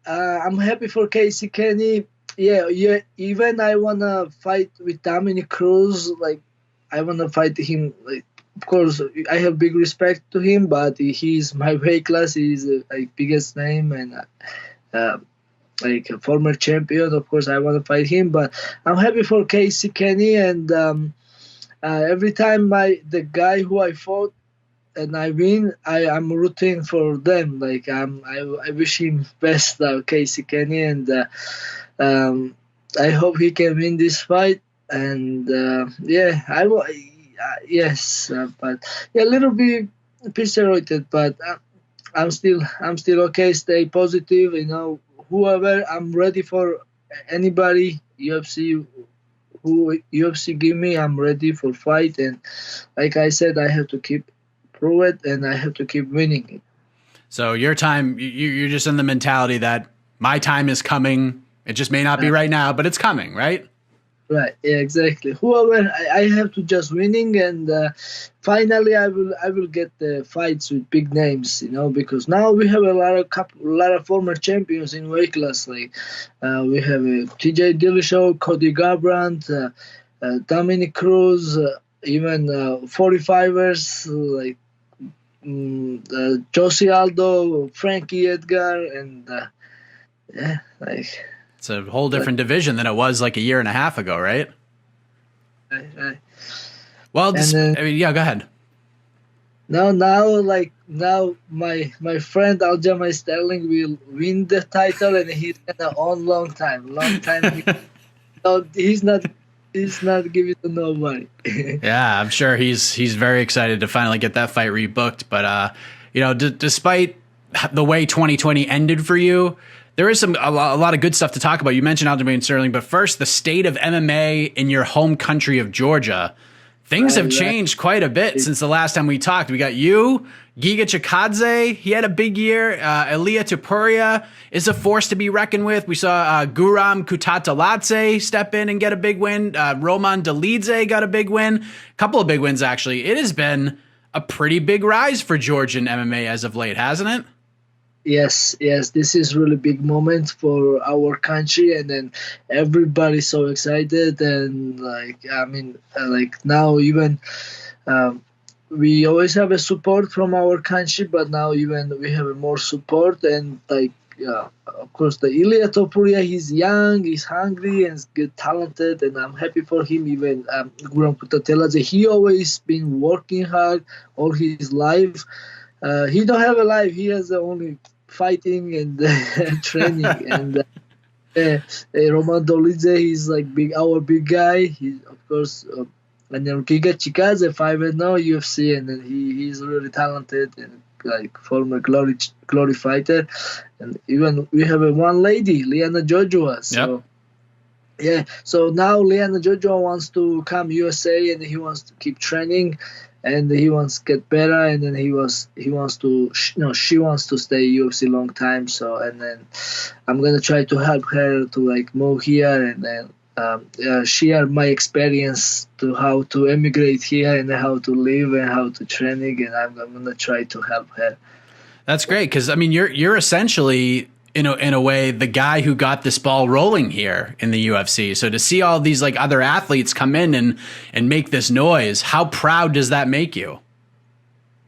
Speaker 6: I'm happy for Casey Kenny. Yeah. Even I wanna fight with Dominic Cruz. I wanna fight him. Of course, I have big respect to him, but he's my weight class. He's biggest name and a former champion. Of course, I wanna fight him. But I'm happy for Casey Kenny, and every time the guy who I fought and I win, I'm rooting for them. Like I wish him best, Casey Kenny, and I hope he can win this fight. And yes, but yeah, a little bit pissed, but I'm still okay. Stay positive, whoever. I'm ready for anybody. UFC, who UFC give me, I'm ready for fight. And like I said, I have to keep prove it, and I have to keep winning it.
Speaker 4: So your time, you're just in the mentality that my time is coming. It just may not be right now, but it's coming, right?
Speaker 6: Right. Yeah, exactly. Whoever, I have to just winning, and finally I will get the fights with big names, because now we have a lot of former champions in weight class. Like we have TJ Dillashaw, Cody Garbrandt, Dominic Cruz, even 45ers like Jose Aldo, Frankie Edgar, and
Speaker 4: it's a whole different division than it was like a year and a half ago, right?
Speaker 6: Right.
Speaker 4: Well, go ahead.
Speaker 6: Now my friend Aljamain Sterling will win the title, and he's gonna own long time. He's not giving to nobody.
Speaker 4: Yeah, I'm sure he's very excited to finally get that fight rebooked. But despite the way 2020 ended for you, there is a lot of good stuff to talk about. You mentioned Aljamain Sterling, but first, the state of MMA in your home country of Georgia. Things have changed quite a bit since the last time we talked. We got you, Giga Chikadze. He had a big year. Ilia Topuria is a force to be reckoned with. We saw Guram Kutataladze step in and get a big win. Roman Dolidze got a big win. A couple of big wins, actually. It has been a pretty big rise for Georgian MMA as of late, hasn't it?
Speaker 6: Yes, this is really big moment for our country, and then everybody's so excited, and now even we always have a support from our country, but now even we have more support, and of course the Ilia Topuria, he's young, he's hungry, and good, talented, and I'm happy for him. Even Guram Kutateladze, he always been working hard all his life. He don't have a life. He has only fighting and training. And Roman Dolidze, he's like our big guy. He, of course, and then Giga Chikadze, 5-0 UFC, and then he's really talented and like former glory fighter. And even we have one lady, Liana Jojua. So. Yep. Yeah, so now Liana Jojua wants to come USA, and he wants to keep training, and he wants to get better, and then she wants to stay UFC long time. So, and then I'm gonna try to help her to move here, and then share my experience to how to emigrate here and how to live and how to training, and I'm gonna try to help her.
Speaker 4: That's great, because I mean you're essentially in a way the guy who got this ball rolling here in the UFC. So to see all these other athletes come in and make this noise, how proud does that make you?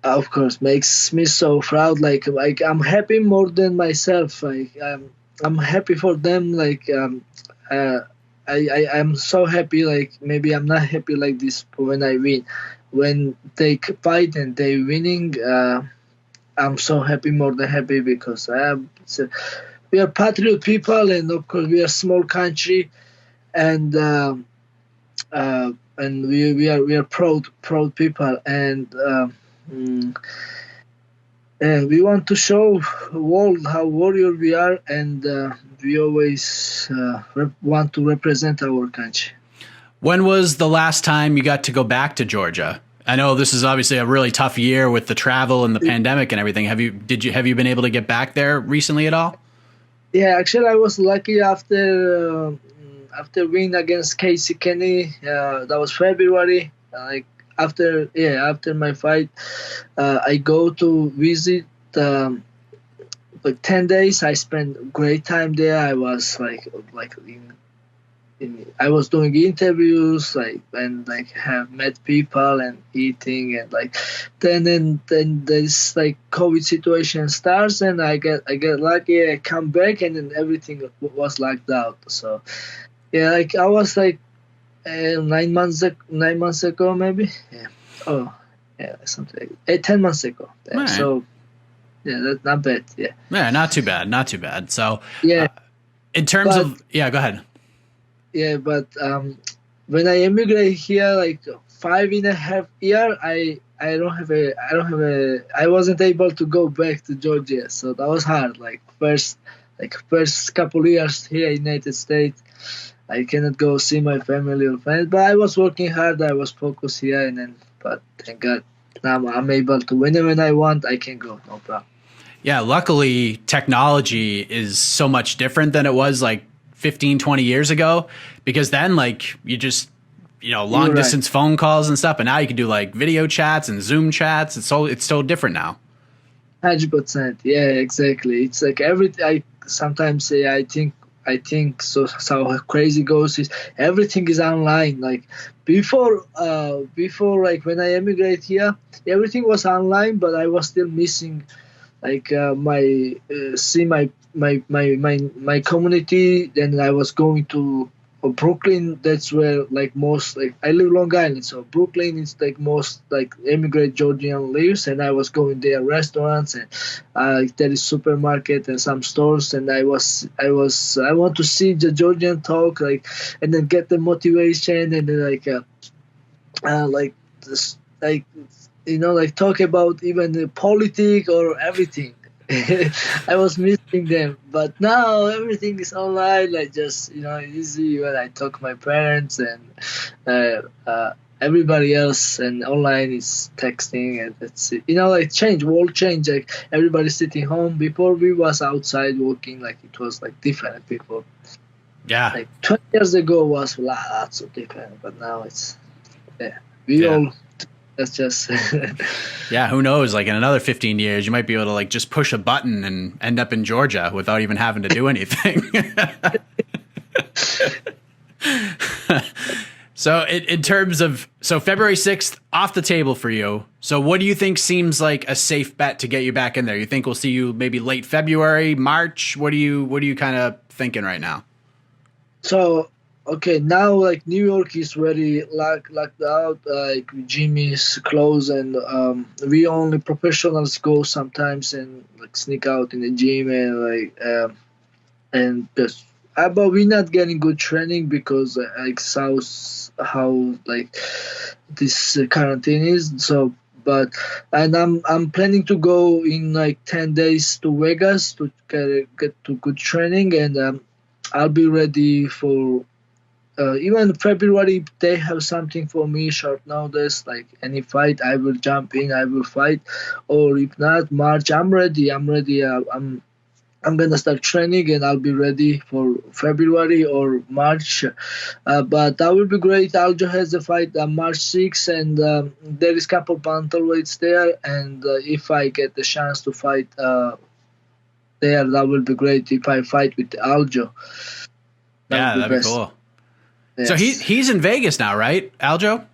Speaker 6: Of course, makes me so proud. Like I'm happy more than myself. I'm happy for them. I'm so happy. Maybe I'm not happy like this when I win. When they fight and they winning, I'm so happy, more than happy, because we are patriot people, and of course we are small country, and we are proud people, and we want to show the world how warrior we are, and we always want to represent our country.
Speaker 4: When was the last time you got to go back to Georgia? I know this is obviously a really tough year with the travel and the pandemic and everything. Have you been able to get back there recently at all?
Speaker 6: Yeah, actually, I was lucky after win against Casey Kenny. That was February. After my fight, I go to visit. 10 days. I spent great time there. I was I was doing interviews, have met people and eating, and then this COVID situation starts, and I get lucky. I come back, and then everything was locked out. So yeah, I was 9 months ago maybe. Yeah. Oh Yeah, something like 10 months ago. Yeah,
Speaker 4: right.
Speaker 6: So yeah, that's not bad. Yeah.
Speaker 4: Yeah, not too bad. Not too bad. So
Speaker 6: Yeah.
Speaker 4: in terms
Speaker 6: But,
Speaker 4: of, go ahead.
Speaker 6: Yeah, but when I immigrated here, like 5.5 years, I wasn't able to go back to Georgia, so that was hard. Like first couple years here in United States, I cannot go see my family or friends, but I was working hard. I was focused here, but thank God now I'm able to whenever I want, I can go, no problem.
Speaker 4: Yeah, luckily technology is so much different than it was like 15, 20 years ago, because then like you just, long distance phone calls and stuff, and now you can do like video chats and Zoom chats. It's so different now.
Speaker 6: 100%. Yeah, exactly. It's like I sometimes say I think so how crazy goes is everything is online. Like before like when I emigrated here, everything was online, but I was still missing like my community. Then I was going to Brooklyn. That's where like most, like I live Long Island, so Brooklyn is like most like immigrant Georgian lives, and I was going there restaurants and there is supermarket and some stores, and I want to see the Georgian talk, like, and then get the motivation, and then like this, like like talk about even the politics or everything. I was missing them, but now everything is online. Like just easy when I talk to my parents and everybody else, and online is texting, and that's it. Like world change. Like everybody's sitting home. Before we was outside working, like it was like different people.
Speaker 4: Yeah.
Speaker 6: Like 20 years ago was lots of different, but now it's all. That's just
Speaker 4: yeah, who knows, like in another 15 years you might be able to like just push a button and end up in Georgia without even having to do anything. So in terms of, February 6th off the table for you. So what do you think seems like a safe bet to get you back in there? You think we'll see you maybe late February, March? What are you kind of thinking right now?
Speaker 6: So okay, now like New York is very locked out. Like gym is closed, and we only professionals go sometimes and like sneak out in the gym and just. But we're not getting good training because like how like this quarantine is. So, and I'm planning to go in like 10 days to Vegas to get to good training, and I'll be ready for. Even February, if they have something for me short notice, like any fight, I will jump in, I will fight. Or if not, March, I'm ready. I'm gonna start training, and I'll be ready for February or March. But that will be great. Aljo has a fight on March 6th, and there is couple bantamweights there. And if I get the chance to fight there, that will be great. If I fight with Aljo,
Speaker 4: that'd be cool. Yes. So he's in Vegas now, right, Aljo?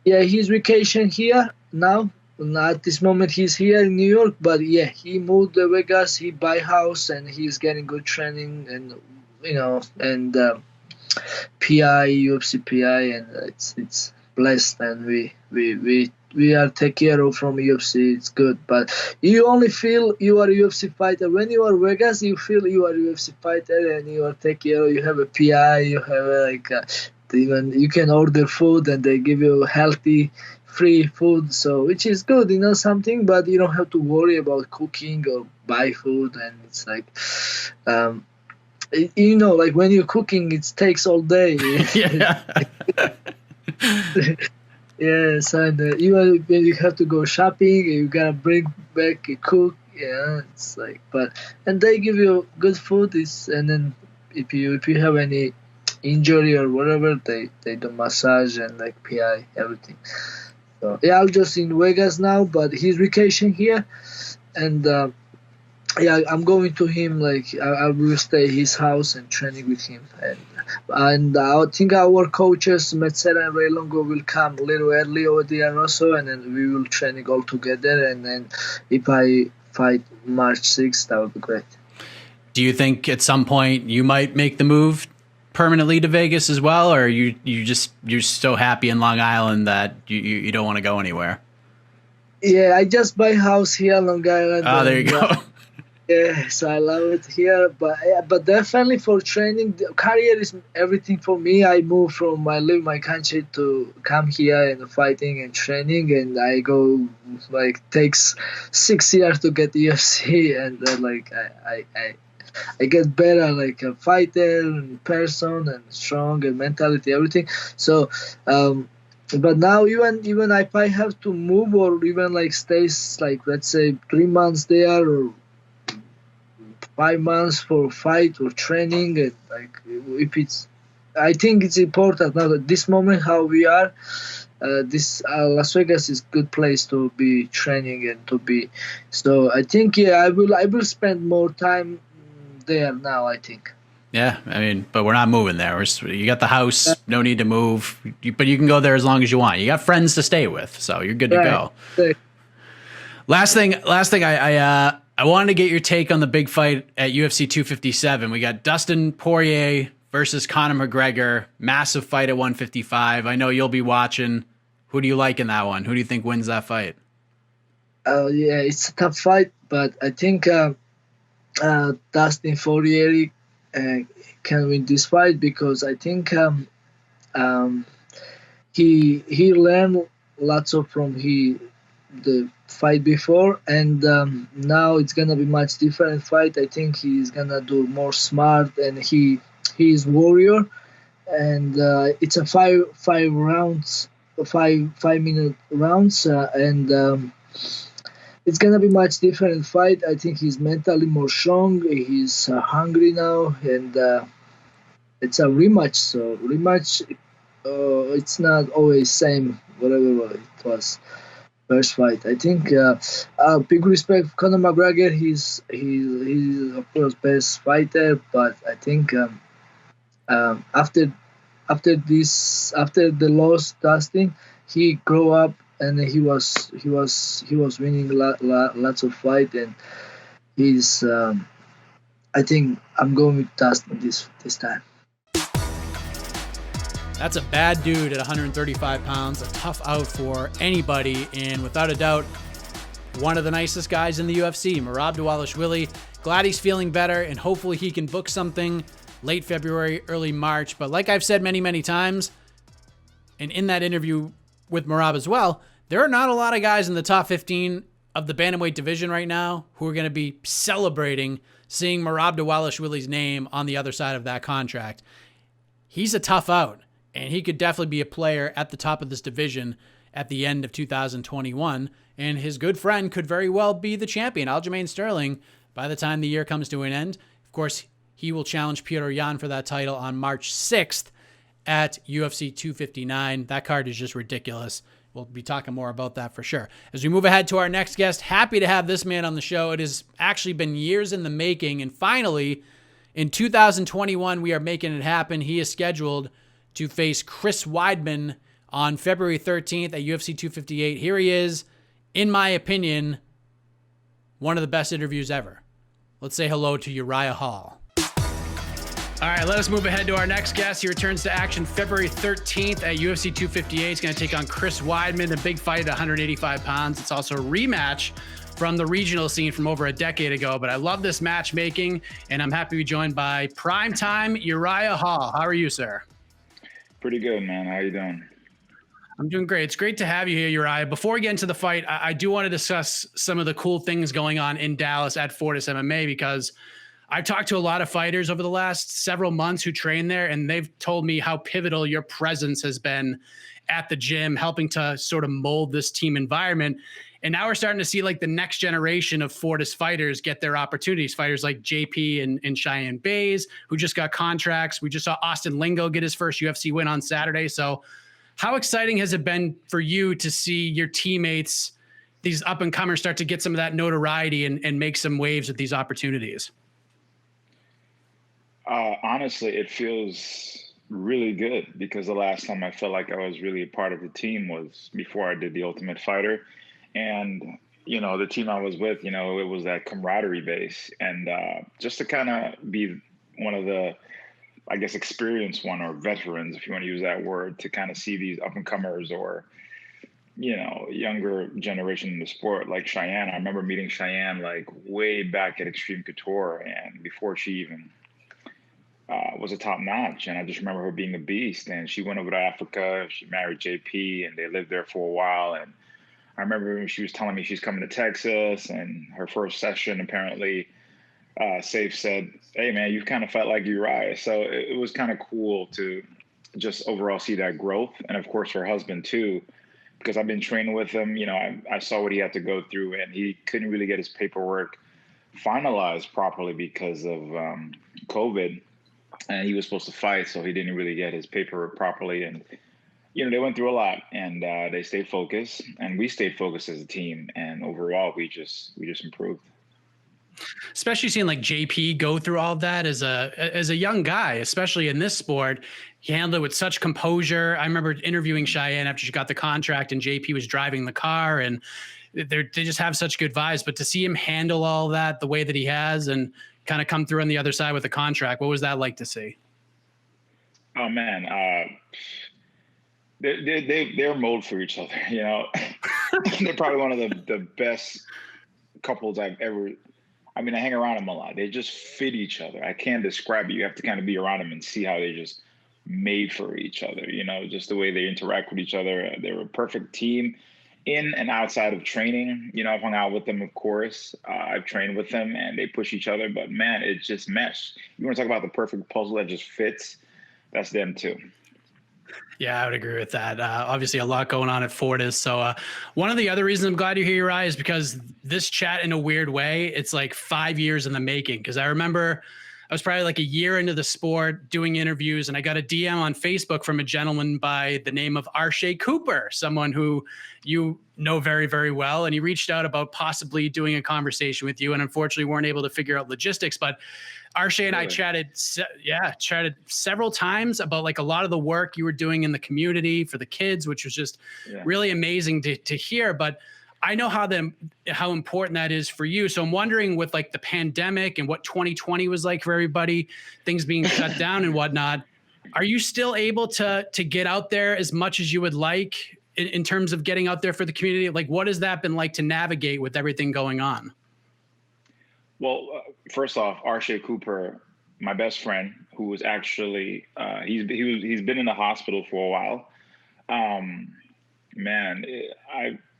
Speaker 6: Yeah, he's vacation here now. At this moment, he's here in New York, but yeah, he moved to Vegas. He buy house, and he's getting good training, and and PI, UFC PI, and it's blessed, and we are take care of from UFC. It's good, but you only feel you are a UFC fighter when you are Vegas. You feel you are a UFC fighter, and you are take care of. You have a PI. You have even you can order food, and they give you healthy, free food. So which is good, something. But you don't have to worry about cooking or buy food, and it's like. Like when you're cooking, it takes all day.
Speaker 4: Yeah.
Speaker 6: Yes, and even when you have to go shopping, you gotta bring back a cook. Yeah, it's like, and they give you good food. And then if you have any injury or whatever, they do massage and like PI everything. So yeah, I'm just in Vegas now, but he's vacation here, and. I'm going to him. Like I will stay at his house and training with him, and I think our coaches Metzera and Ray Longo will come a little early over there also, and then we will training all together. And then if I fight March 6th, that would be great.
Speaker 4: Do you think at some point you might make the move permanently to Vegas as well, or you're so happy in Long Island that you don't want to go anywhere?
Speaker 6: Yeah, I just buy house here on Long Island.
Speaker 4: Oh, there you go.
Speaker 6: Yeah, so I love it here, but definitely for training, the career is everything for me. I live my country to come here and fighting and training, and I go takes 6 years to get UFC, and then I get better like a fighter and person and strong and mentality, everything. So, but now even if I have to move or even stays let's say 3 months there or 5 months for fight or training, and if it's, I think it's important now at this moment how we are. This Las Vegas is good place to be training and to be. So I think I will spend more time there now, I think.
Speaker 4: Yeah, I mean, but we're not moving there. You got the house, no need to move, but you can go there as long as you want. You got friends to stay with, so you're good to go.
Speaker 6: Right.
Speaker 4: Last thing, I wanted to get your take on the big fight at UFC 257. We got Dustin Poirier versus Conor McGregor, massive fight at 155. I know you'll be watching. Who do you like in that one? Who do you think wins that fight?
Speaker 6: Yeah, it's a tough fight, but I think Dustin Poirier can win this fight because I think he learned lots from the fight before, and now it's gonna be much different fight. I think he's gonna do more smart, and he is warrior, and it's a 5-minute rounds, and it's gonna be much different fight. I think he's mentally more strong. He's hungry now, and it's a rematch. So rematch, it's not always same whatever it was first fight. I think big respect for Conor McGregor. He's of course best fighter, but I think after the loss, Dustin, he grew up and he was winning lots of fight, and he's I think I'm going with Dustin this time.
Speaker 4: That's a bad dude at 135 pounds, a tough out for anybody, and without a doubt, one of the nicest guys in the UFC, Merab Dvalishvili. Glad he's feeling better, and hopefully he can book something late February, early March. But like I've said many, many times, and in that interview with Merab as well, there are not a lot of guys in the top 15 of the bantamweight division right now who are going to be celebrating seeing Merab Dvalishvili's name on the other side of that contract. He's a tough out, and he could definitely be a player at the top of this division at the end of 2021. And his good friend could very well be the champion, Aljamain Sterling, by the time the year comes to an end. Of course, he will challenge Petr Yan for that title on March 6th at UFC 259. That card is just ridiculous. We'll be talking more about that for sure. As we move ahead to our next guest, happy to have this man on the show. It has actually been years in the making, and finally, in 2021, we are making it happen. He is scheduled to face Chris Weidman on February 13th at UFC 258. Here he is, in my opinion, one of the best interviews ever. Let's say hello to Uriah Hall. All right, let us move ahead to our next guest. He returns to action February 13th at UFC 258. He's going to take on Chris Weidman, a big fight at 185 pounds. It's also a rematch from the regional scene from over a decade ago. But I love this matchmaking, and I'm happy to be joined by primetime Uriah Hall. How are you, sir?
Speaker 7: Pretty good, man. How you doing?
Speaker 4: I'm doing great. It's great to have you here, Uriah. Before we get into the fight, I do want to discuss some of the cool things going on in Dallas at Fortis MMA, because I've talked to a lot of fighters over the last several months who train there, and they've told me how pivotal your presence has been at the gym, helping to sort of mold this team environment. And now we're starting to see like the next generation of Fortis fighters get their opportunities. Fighters like JP and Cheyenne Bays, who just got contracts. We just saw Austin Lingo get his first UFC win on Saturday. So how exciting has it been for you to see your teammates, these up-and-comers, start to get some of that notoriety and make some waves with these opportunities?
Speaker 7: Honestly, it feels really good, because the last time I felt like I was really a part of the team was before I did The Ultimate Fighter. And, you know, the team I was with, you know, it was that camaraderie base. And just to kind of be one of the I guess, experienced one, or veterans, if you want to use that word, to kind of see these up and comers or, younger generation in the sport, like Cheyenne. I remember meeting Cheyenne like way back at Extreme Couture, and before she even was a top notch. And I just remember her being a beast. And she went over to Africa. She married JP, and they lived there for a while. And I remember when she was telling me she's coming to Texas, and her first session, apparently, Safe said, "Hey man, you've kind of felt like Uriah." So it was kind of cool to just overall see that growth. And of course, her husband too, because I've been training with him. I saw what he had to go through, and he couldn't really get his paperwork finalized properly because of COVID. And he was supposed to fight, so he didn't really get his paperwork properly. And they went through a lot, and they stayed focused, and we stayed focused as a team. And overall, we just improved.
Speaker 4: Especially seeing like JP go through all of that as a young guy, especially in this sport. He handled it with such composure. I remember interviewing Cheyenne after she got the contract, and JP was driving the car, and they just have such good vibes. But to see him handle all that the way that he has, and kind of come through on the other side with a contract, what was that like to see?
Speaker 7: Oh man, they're mold for each other. They're probably one of the best couples I've ever. I mean, I hang around them a lot. They just fit each other. I can't describe it. You have to kind of be around them and see how they just made for each other. Just the way they interact with each other. They're a perfect team in and outside of training. I've hung out with them, of course. I've trained with them, and they push each other. But man, it just meshed. You want to talk about the perfect puzzle that just fits? That's them too.
Speaker 4: Yeah, I would agree with that. Obviously, a lot going on at Fortis. So one of the other reasons I'm glad you're here, Uriah, is because this chat, in a weird way, it's like 5 years in the making. Because I remember I was probably like a year into the sport doing interviews, and I got a DM on Facebook from a gentleman by the name of Arshay Cooper, someone who you know very, very well. And he reached out about possibly doing a conversation with you, and unfortunately weren't able to figure out logistics. But Arshay and I chatted several times about like a lot of the work you were doing in the community for the kids, which was just really amazing to hear. But I know how important that is for you. So I'm wondering, with like the pandemic and what 2020 was like for everybody, things being shut down and whatnot, are you still able to get out there as much as you would like in terms of getting out there for the community? Like, what has that been like to navigate with everything going on?
Speaker 7: Well, first off, Arshay Cooper, my best friend, who was actually he's been in the hospital for a while. Man,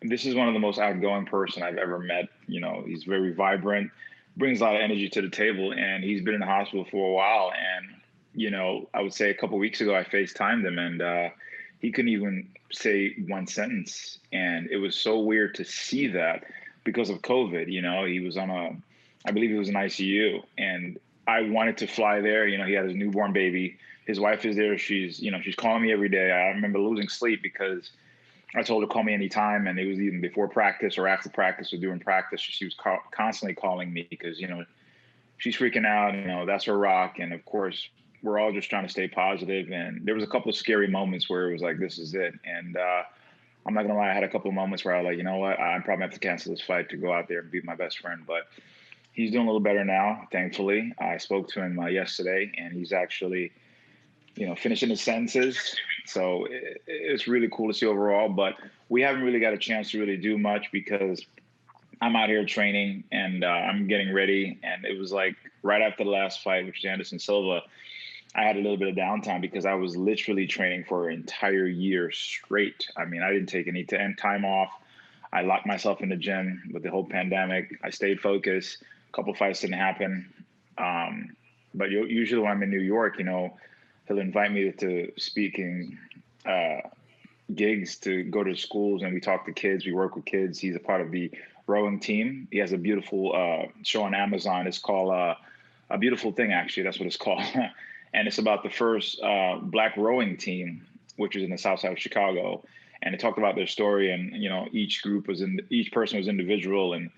Speaker 7: this is one of the most outgoing person I've ever met. He's very vibrant, brings a lot of energy to the table, and he's been in the hospital for a while. And I would say a couple of weeks ago, I FaceTimed him, and he couldn't even say one sentence, and it was so weird to see that because of COVID. He was I believe he was in ICU, and I wanted to fly there. He had his newborn baby. His wife is there. She's calling me every day. I remember losing sleep because I told her call me anytime, and it was even before practice or after practice or during practice. She was constantly calling me because she's freaking out. That's her rock, and of course we're all just trying to stay positive. And there was a couple of scary moments where it was like, this is it. And I'm not gonna lie, I had a couple of moments where I was like, you know what, I probably have to cancel this fight to go out there and beat my best friend. But he's doing a little better now, thankfully. I spoke to him yesterday, and he's actually, finishing his sentences. So it's really cool to see overall. But we haven't really got a chance to really do much because I'm out here training, and I'm getting ready. And it was like right after the last fight, which was Anderson Silva, I had a little bit of downtime because I was literally training for an entire year straight. I mean, I didn't take any time off. I locked myself in the gym with the whole pandemic. I stayed focused. A couple fights didn't happen. But usually when I'm in New York, he'll invite me to speaking gigs to go to schools, and we talk to kids. We work with kids. He's a part of the rowing team. He has a beautiful show on Amazon. It's called A Beautiful Thing, actually. That's what it's called. And it's about the first Black rowing team, which is in the South Side of Chicago. And it talked about their story, and each person was individual, and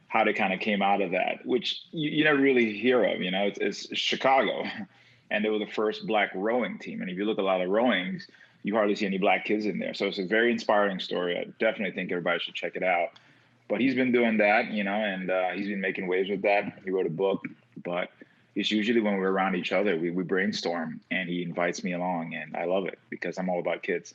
Speaker 7: how they kind of came out of that, which you never really hear of. It's Chicago, and they were the first Black rowing team. And if you look at a lot of rowings, you hardly see any Black kids in there. So it's a very inspiring story. I definitely think everybody should check it out. But he's been doing that, and he's been making waves with that. He wrote a book, but it's usually when we're around each other, we brainstorm, and he invites me along, and I love it because I'm all about kids.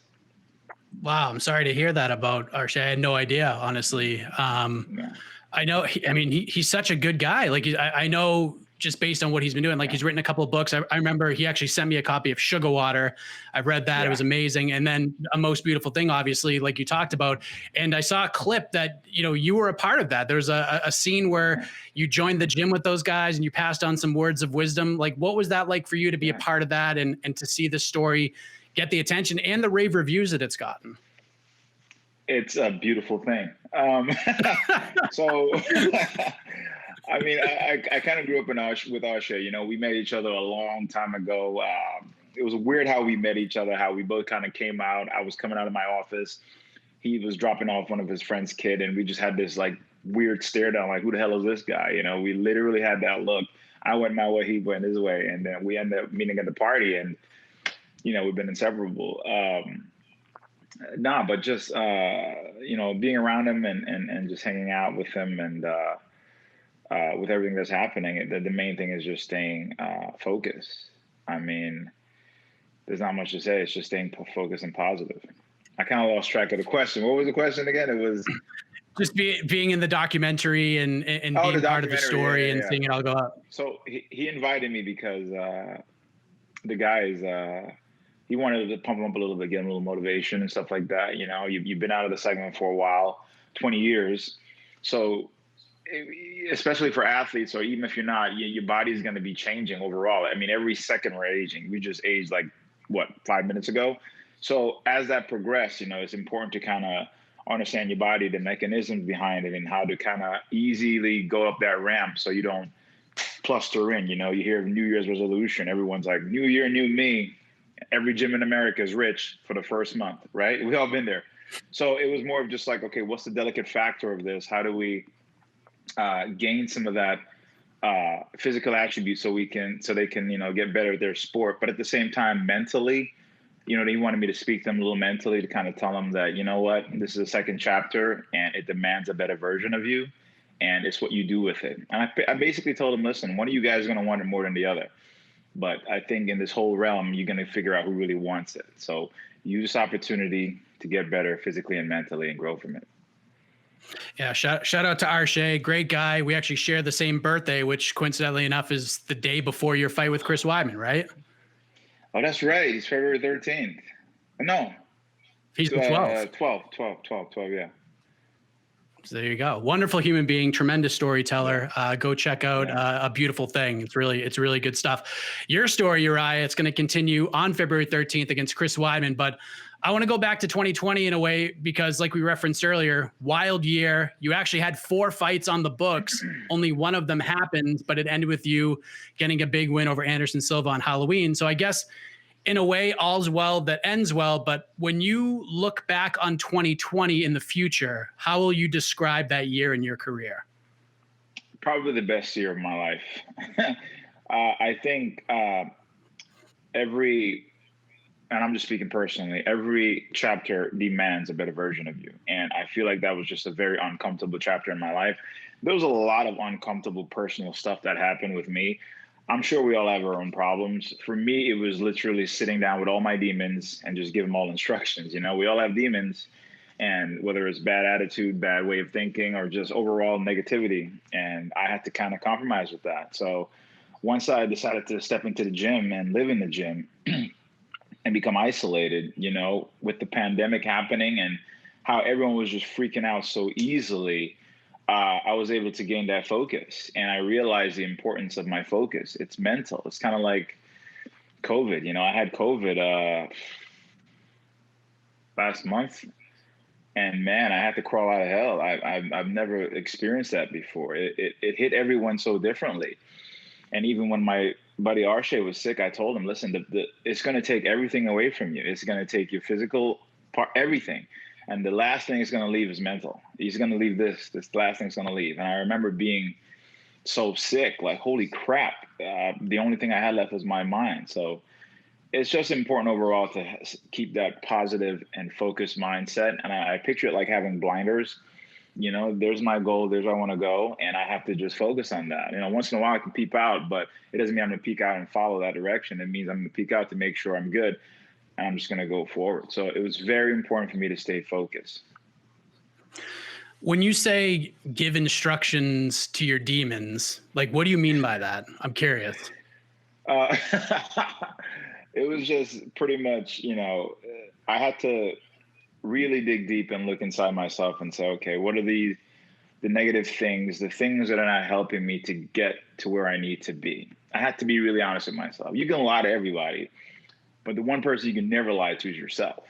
Speaker 4: Wow, I'm sorry to hear that about Arshay. I had no idea, honestly. I know. He's such a good guy. Like, I know just based on what he's been doing. Like, he's written a couple of books. I remember he actually sent me a copy of Sugar Water. I read that; it was amazing. And then A Most Beautiful Thing, obviously, like you talked about. And I saw a clip that you were a part of that. There's a scene where you joined the gym with those guys and you passed on some words of wisdom. Like, what was that like for you to be a part of that and to see the story get the attention and the rave reviews that it's gotten?
Speaker 7: It's a beautiful thing. So, I mean, I kind of grew up with Arshay. We met each other a long time ago. It was weird how we met each other, how we both kind of came out. I was coming out of my office. He was dropping off one of his friend's kid, and we just had this like weird stare down, like, who the hell is this guy? We literally had that look. I went my way, he went his way, and then we ended up meeting at the party, and we've been inseparable. But just being around him and just hanging out with him and with everything that's happening, the main thing is just staying focused. I mean, there's not much to say. It's just staying focused and positive. I kind of lost track of the question. What was the question again? It was
Speaker 4: just being in the documentary and being part of the story and seeing it all go up.
Speaker 7: So he invited me because the guys. He wanted to pump him up a little bit, get him a little motivation and stuff like that. You've been out of the segment for a while, 20 years. So especially for athletes, or even if you're not, your body's going to be changing overall. I mean, every second we're aging. We just aged 5 minutes ago. So as that progresses, it's important to kind of understand your body, the mechanisms behind it, and how to kind of easily go up that ramp so you don't cluster in. You hear New Year's resolution. Everyone's like, new year, new me. Every gym in America is rich for the first month, right? We've all been there. So it was more of just like, okay, what's the delicate factor of this? How do we gain some of that physical attribute so they can, get better at their sport, but at the same time, mentally, he wanted me to speak to them a little mentally to kind of tell them that, this is a second chapter and it demands a better version of you, and it's what you do with it. And I basically told them, listen, one of you guys is going to want it more than the other. But I think in this whole realm, you're going to figure out who really wants it. So use this opportunity to get better physically and mentally and grow from it.
Speaker 4: Yeah, shout out to Arshay, great guy. We actually share the same birthday, which coincidentally enough is the day before your fight with Chris Weidman, right?
Speaker 7: Oh, that's right. He's February 13th. No.
Speaker 4: He's the 12th.
Speaker 7: 12, yeah.
Speaker 4: So there you go. Wonderful human being, tremendous storyteller. Go check out A Beautiful Thing. It's really good stuff. Your story, Uriah, it's going to continue on February 13th against Chris Weidman. But I want to go back to 2020 in a way because, like we referenced earlier, wild year. You actually had 4 fights on the books. Only one of them happened, but it ended with you getting a big win over Anderson Silva on Halloween. So I guess in a way, all's well that ends well. But when you look back on 2020 in the future, how will you describe that year in your career?
Speaker 7: Probably the best year of my life. I think and I'm just speaking personally, every chapter demands a better version of you. And I feel like that was just a very uncomfortable chapter in my life. There was a lot of uncomfortable personal stuff that happened with me. I'm sure we all have our own problems. For me, it was literally sitting down with all my demons and just give them all instructions. We all have demons, and whether it's bad attitude, bad way of thinking, or just overall negativity. And I had to kind of compromise with that. So once I decided to step into the gym and live in the gym and become isolated, with the pandemic happening and how everyone was just freaking out so easily, I was able to gain that focus, and I realized the importance of my focus. It's mental. It's kind of like COVID. I had COVID last month, and man, I had to crawl out of hell. I've never experienced that before. It hit everyone so differently. And even when my buddy Arshay was sick, I told him, listen, it's going to take everything away from you. It's going to take your physical part, everything. And the last thing it's going to leave is mental. He's going to leave this last thing's going to leave. And I remember being so sick, like, holy crap. The only thing I had left was my mind. So it's just important overall to keep that positive and focused mindset. And I picture it like having blinders. there's my goal, there's where I want to go, and I have to just focus on that. Once in a while I can peek out, but it doesn't mean I'm going to peek out and follow that direction. It means I'm going to peek out to make sure I'm good, and I'm just going to go forward. So it was very important for me to stay focused.
Speaker 4: When you say give instructions to your demons, like, what do you mean by that? I'm curious.
Speaker 7: It was just pretty much, I had to really dig deep and look inside myself and say, okay, what are the negative things, the things that are not helping me to get to where I need to be? I had to be really honest with myself. You can lie to everybody, but the one person you can never lie to is yourself.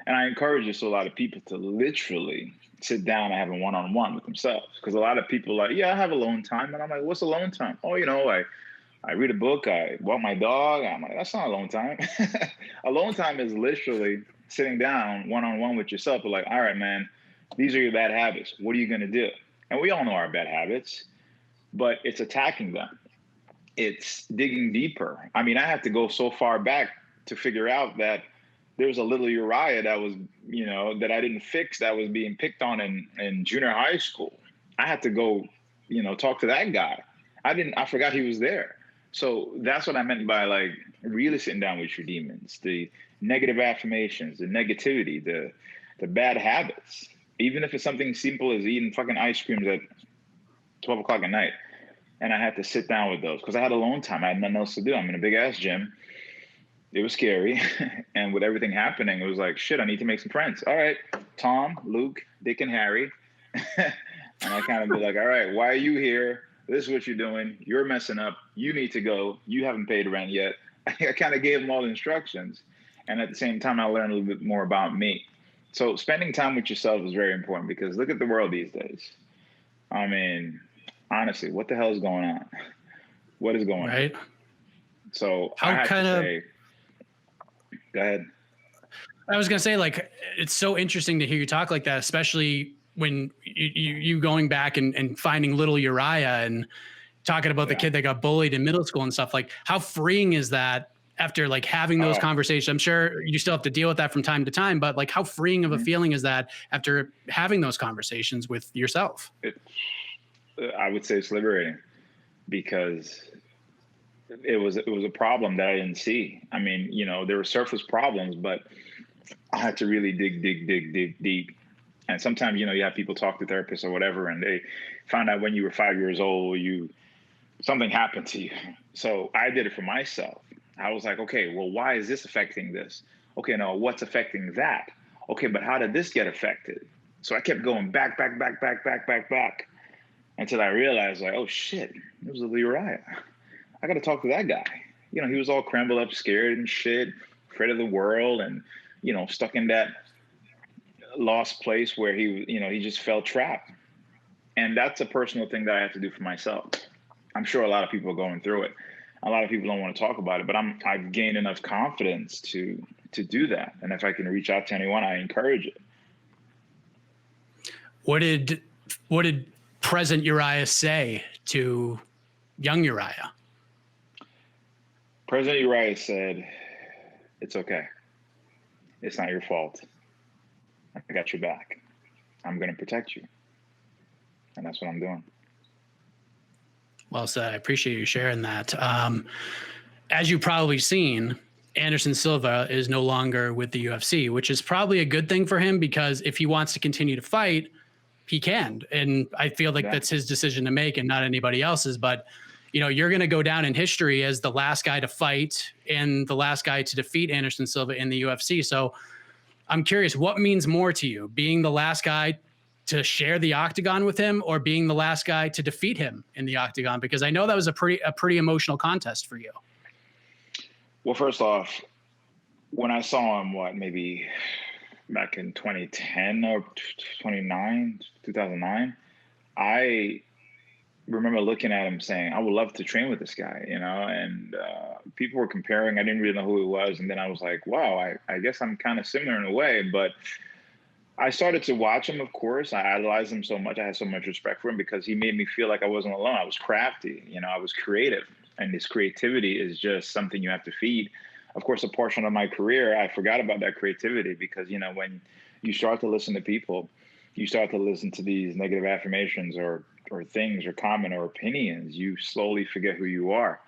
Speaker 7: And I encourage just a lot of people to literally sit down and have a one-on-one with themselves. Because a lot of people are like, yeah, I have alone time. And I'm like, what's alone time? Oh, I read a book, I walk my dog. I'm like, that's not alone time. Alone time is literally sitting down one-on-one with yourself. But like, all right, man, these are your bad habits. What are you going to do? And we all know our bad habits, but it's attacking them. It's digging deeper. I mean, I had to go so far back to figure out that there was a little Uriah that was, that I didn't fix, that was being picked on in junior high school. I had to go, talk to that guy. I forgot he was there. So that's what I meant by like really sitting down with your demons, the negative affirmations, the negativity, the bad habits. Even if it's something simple as eating fucking ice creams at 12 o'clock at night. And I had to sit down with those because I had alone time. I had nothing else to do. I'm in a big ass gym. It was scary. And with everything happening, it was like, shit, I need to make some friends. All right, Tom, Luke, Dick, and Harry. And I kind of be like, all right, why are you here? This is what you're doing. You're messing up. You need to go. You haven't paid rent yet. I kind of gave them all the instructions. And at the same time, I learned a little bit more about me. So spending time with yourself is very important because look at the world these days. I mean, honestly, what the hell is going on? What is going on? So I have to say, go ahead.
Speaker 4: I was going to say, like, it's so interesting to hear you talk like that, especially when you going back and finding little Uriah and talking about the kid that got bullied in middle school and stuff. Like, how freeing is that after like having those conversations? I'm sure you still have to deal with that from time to time, but like, how freeing of a feeling is that after having those conversations with yourself?
Speaker 7: I would say it's liberating because it was a problem that I didn't see. I mean, there were surface problems, but I had to really dig deep. And sometimes, you have people talk to therapists or whatever, and they found out when you were 5 years old, something happened to you. So I did it for myself. I was like, okay, well, why is this affecting this? Okay, now what's affecting that? Okay, but how did this get affected? So I kept going back until I realized, like, oh shit, it was a Uriah. I got to talk to that guy. He was all crumbled up, scared and shit, afraid of the world, and stuck in that lost place where he just felt trapped. And that's a personal thing that I have to do for myself. I'm sure a lot of people are going through it. A lot of people don't want to talk about it, but I've gained enough confidence to do that. And if I can reach out to anyone, I encourage it.
Speaker 4: What did present Uriah say to young Uriah?
Speaker 7: President Uriah said, it's okay. It's not your fault. I got your back. I'm going to protect you. And that's what I'm doing.
Speaker 4: Well said. I appreciate you sharing that. As you've probably seen, Anderson Silva is no longer with the UFC, which is probably a good thing for him because if he wants to continue to fight, he can. And I feel like that's his decision to make and not anybody else's. But, you're going to go down in history as the last guy to fight and the last guy to defeat Anderson Silva in the UFC. So I'm curious, what means more to you, being the last guy to share the octagon with him or being the last guy to defeat him in the octagon? Because I know that was a pretty emotional contest for you.
Speaker 7: Well, first off, when I saw him, maybe back in 2010 or 2009, I remember looking at him saying, I would love to train with this guy, and people were comparing. I didn't really know who he was. And then I was like, wow, I guess I'm kind of similar in a way. But I started to watch him, of course. I idolized him so much. I had so much respect for him because he made me feel like I wasn't alone. I was crafty, I was creative. And this creativity is just something you have to feed. Of course, a portion of my career, I forgot about that creativity because, when you start to listen to people you start to listen to these negative affirmations or things or comment or opinions, you slowly forget who you are.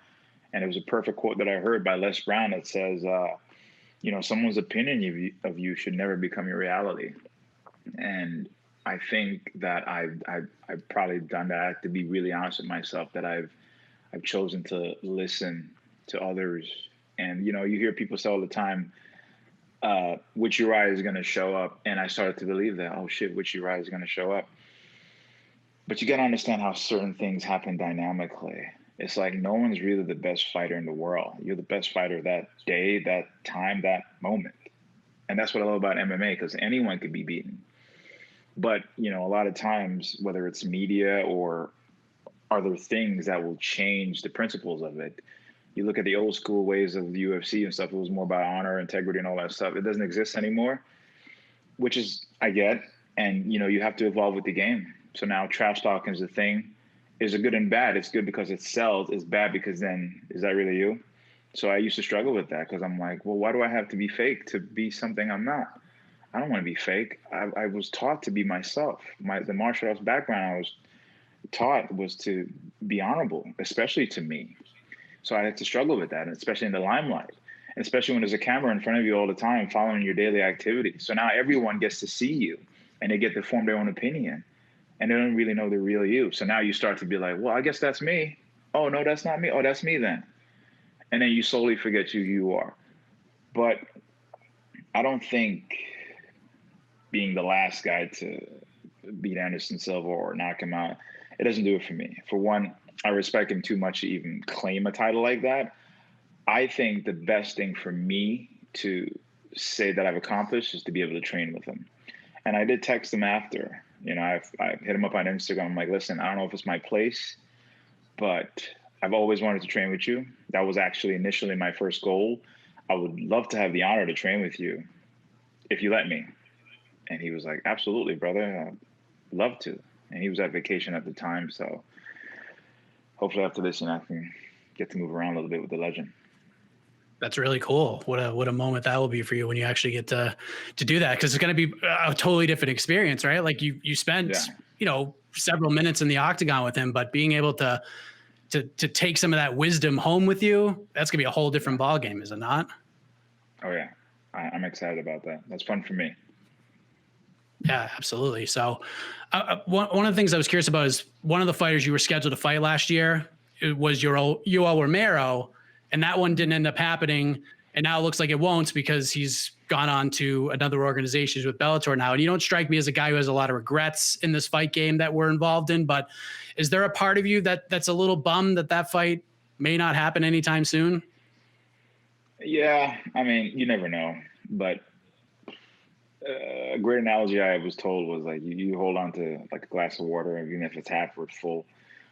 Speaker 7: And it was a perfect quote that I heard by Les Brown that says, someone's opinion of you should never become your reality. And I think that I've probably done that, to be really honest with myself, that I've chosen to listen to others. And, you hear people say all the time, which Uriah is going to show up. And I started to believe that, oh shit, which Uriah is going to show up. But you got to understand how certain things happen dynamically. It's like no one's really the best fighter in the world. You're the best fighter that day, that time, that moment. And that's what I love about MMA, because anyone could be beaten. But, a lot of times, whether it's media or other things that will change the principles of it, you look at the old school ways of the UFC and stuff, it was more about honor, integrity, and all that stuff. It doesn't exist anymore, which is, I get. And, you have to evolve with the game. So now trash talking is a thing. Is it good and bad? It's good because it sells. It's bad because then, is that really you? So I used to struggle with that, because I'm like, well, why do I have to be fake to be something I'm not? I don't want to be fake. I was taught to be myself. The martial arts background I was taught was to be honorable, especially to me. So I had to struggle with that, especially in the limelight, and especially when there's a camera in front of you all the time following your daily activities. So now everyone gets to see you, and they get to form their own opinion, and they don't really know the real you. So now you start to be like, well, I guess that's me. Oh, no, that's not me. Oh, that's me then. And then you slowly forget who you are. But I don't think being the last guy to beat Anderson Silva or knock him out, it doesn't do it for me. For one, I respect him too much to even claim a title like that. I think the best thing for me to say that I've accomplished is to be able to train with him. And I did text him after. I hit him up on Instagram. I'm like, listen, I don't know if it's my place, but I've always wanted to train with you. That was actually initially my first goal. I would love to have the honor to train with you if you let me. And he was like, absolutely, brother. I'd love to. And he was at vacation at the time. So hopefully after this, I can get to move around a little bit with the legend.
Speaker 4: That's really cool. What a moment that will be for you when you actually get to do that. Cause it's going to be a totally different experience, right? Like you spent, several minutes in the octagon with him, but being able to take some of that wisdom home with you, that's gonna be a whole different ball game, is it not?
Speaker 7: Oh yeah. I'm excited about that. That's fun for me.
Speaker 4: Yeah, absolutely. So one of the things I was curious about is one of the fighters you were scheduled to fight last year, it was Yoel Romero, and that one didn't end up happening. And now it looks like it won't, because he's gone on to another organization with Bellator now. And you don't strike me as a guy who has a lot of regrets in this fight game that we're involved in, but is there a part of you that's a little bummed that fight may not happen anytime soon?
Speaker 7: Yeah, I mean, you never know, but a great analogy I was told was like, you hold on to like a glass of water, even if it's half or full,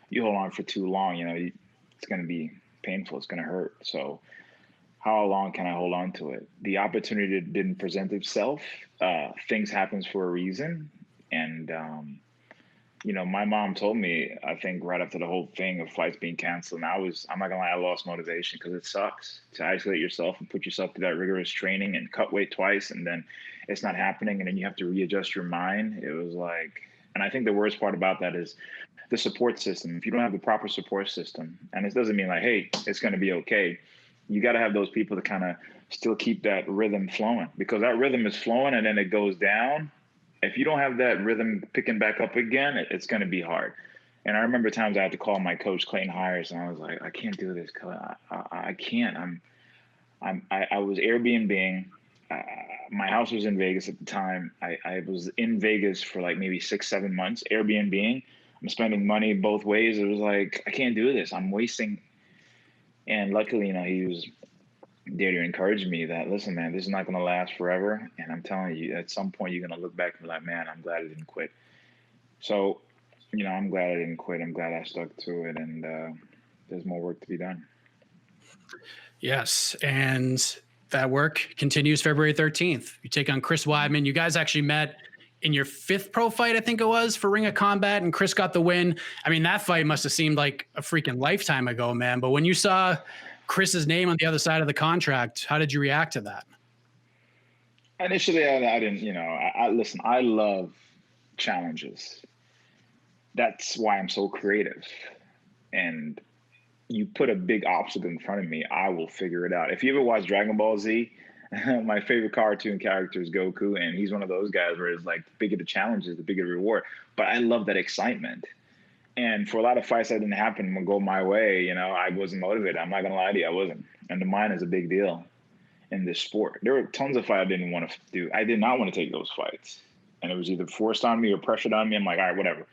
Speaker 7: you hold on for too long, it's going to be painful. It's going to hurt. So how long can I hold on to it? The opportunity didn't present itself. Things happens for a reason. And, my mom told me, I think right after the whole thing of fights being canceled, and I'm not gonna lie, I lost motivation, because it sucks to isolate yourself and put yourself through that rigorous training and cut weight twice, and then it's not happening, and then you have to readjust your mind. It was like, and I think the worst part about that is the support system. If you don't have the proper support system, and it doesn't mean like, hey, it's gonna be okay. You got to have those people to kind of still keep that rhythm flowing, because that rhythm is flowing and then it goes down. If you don't have that rhythm picking back up again, it's going to be hard. And I remember times I had to call my coach, Clayton Hires, and I was like, I can't do this, Coach. I can't. I was Airbnb-ing. My house was in Vegas at the time. I was in Vegas for like maybe 6-7 months, Airbnb-ing. I'm spending money both ways. It was like, I can't do this. I'm wasting. And luckily, he was there to encourage me that, listen, man, this is not going to last forever. And I'm telling you, at some point, you're going to look back and be like, man, I'm glad I didn't quit. So, I'm glad I didn't quit. I'm glad I stuck to it. And there's more work to be done.
Speaker 4: Yes. And that work continues February 13th. You take on Chris Weidman. You guys actually met in your 5th pro fight, I think it was, for Ring of Combat, and Chris got the win. I mean, that fight must have seemed like a freaking lifetime ago, man. But when you saw Chris's name on the other side of the contract, how did you react to that?
Speaker 7: Initially, I didn't, listen, I love challenges. That's why I'm so creative. And you put a big obstacle in front of me, I will figure it out. If you ever watch Dragon Ball Z, my favorite cartoon character is Goku, and he's one of those guys where it's like the bigger the challenges, the bigger the reward. But I love that excitement. And for a lot of fights that didn't happen and go my way, I wasn't motivated. I'm not going to lie to you, I wasn't. And the mind is a big deal in this sport. There were tons of fights I didn't want to do. I did not want to take those fights. And it was either forced on me or pressured on me. I'm like, all right, whatever.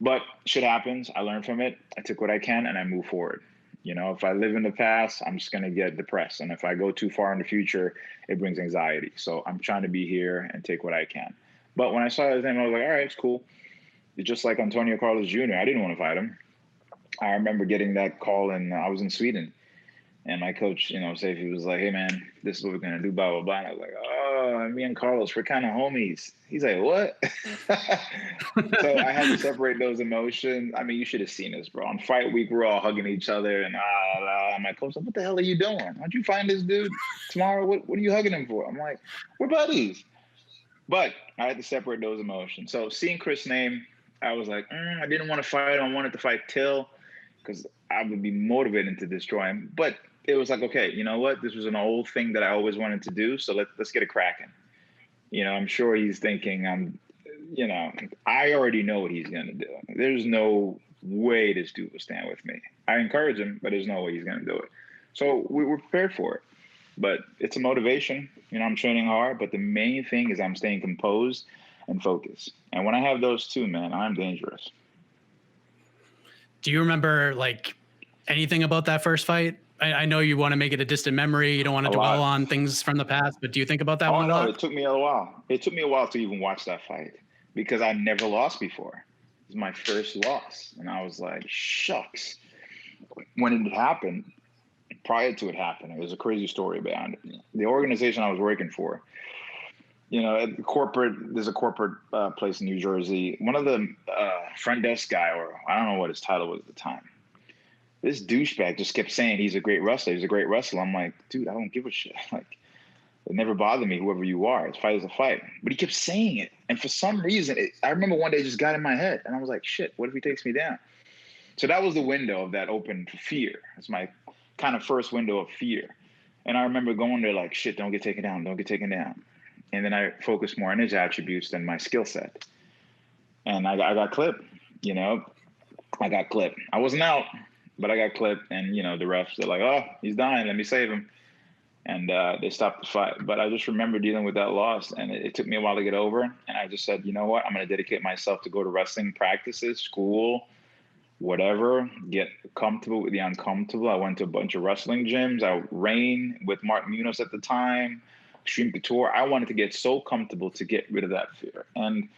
Speaker 7: But shit happens. I learned from it. I took what I can and I move forward. If I live in the past, I'm just going to get depressed. And if I go too far in the future, it brings anxiety. So I'm trying to be here and take what I can. But when I saw his name, I was like, all right, it's cool. It's just like Antonio Carlos Jr. I didn't want to fight him. I remember getting that call, and I was in Sweden. And my coach, say he was like, hey, man, this is what we're going to do, blah, blah, blah. And I was like, oh, me and Carlos, we're kind of homies. He's like, what? So I had to separate those emotions. I mean, you should have seen this, bro. On fight week, we're all hugging each other. And my coach like, what the hell are you doing? Why'd you find this dude tomorrow? What are you hugging him for? I'm like, we're buddies. But I had to separate those emotions. So seeing Chris' name, I was like, I didn't want to fight him. I wanted to fight Till because I would be motivated to destroy him. But it was like, okay, you know what? This was an old thing that I always wanted to do. So let's get it cracking. I'm sure he's thinking I already know what he's going to do. There's no way this dude will stand with me. I encourage him, but there's no way he's going to do it. So we were prepared for it. But it's a motivation. I'm training hard. But the main thing is I'm staying composed and focused. And when I have those two, man, I'm dangerous.
Speaker 4: Do you remember anything about that first fight? I know you want to make it a distant memory. You don't want to dwell on things from the past, but do you think about that one a lot?
Speaker 7: It took me a while. It took me a while to even watch that fight because I never lost before. It was my first loss. And I was like, shucks. When it happened, prior to it happening, there's a crazy story behind it. The organization I was working for, there's a corporate place in New Jersey. One of the front desk guy, or I don't know what his title was at the time, this douchebag just kept saying he's a great wrestler. He's a great wrestler. I'm like, dude, I don't give a shit. It never bothered me, whoever you are. A fight is a fight. But he kept saying it. And for some reason, I remember one day it just got in my head. And I was like, shit, what if he takes me down? So that was the window of that open for fear. It's my kind of first window of fear. And I remember going there like, shit, don't get taken down. Don't get taken down. And then I focused more on his attributes than my skill set. And I got clipped, I got clipped. I wasn't out. But I got clipped, and, the refs, they're like, oh, he's dying. Let me save him. And they stopped the fight. But I just remember dealing with that loss, and it took me a while to get over. And I just said, you know what? I'm going to dedicate myself to go to wrestling practices, school, whatever, get comfortable with the uncomfortable. I went to a bunch of wrestling gyms. I ran with Mark Munoz at the time, Extreme Couture. I wanted to get so comfortable to get rid of that fear. And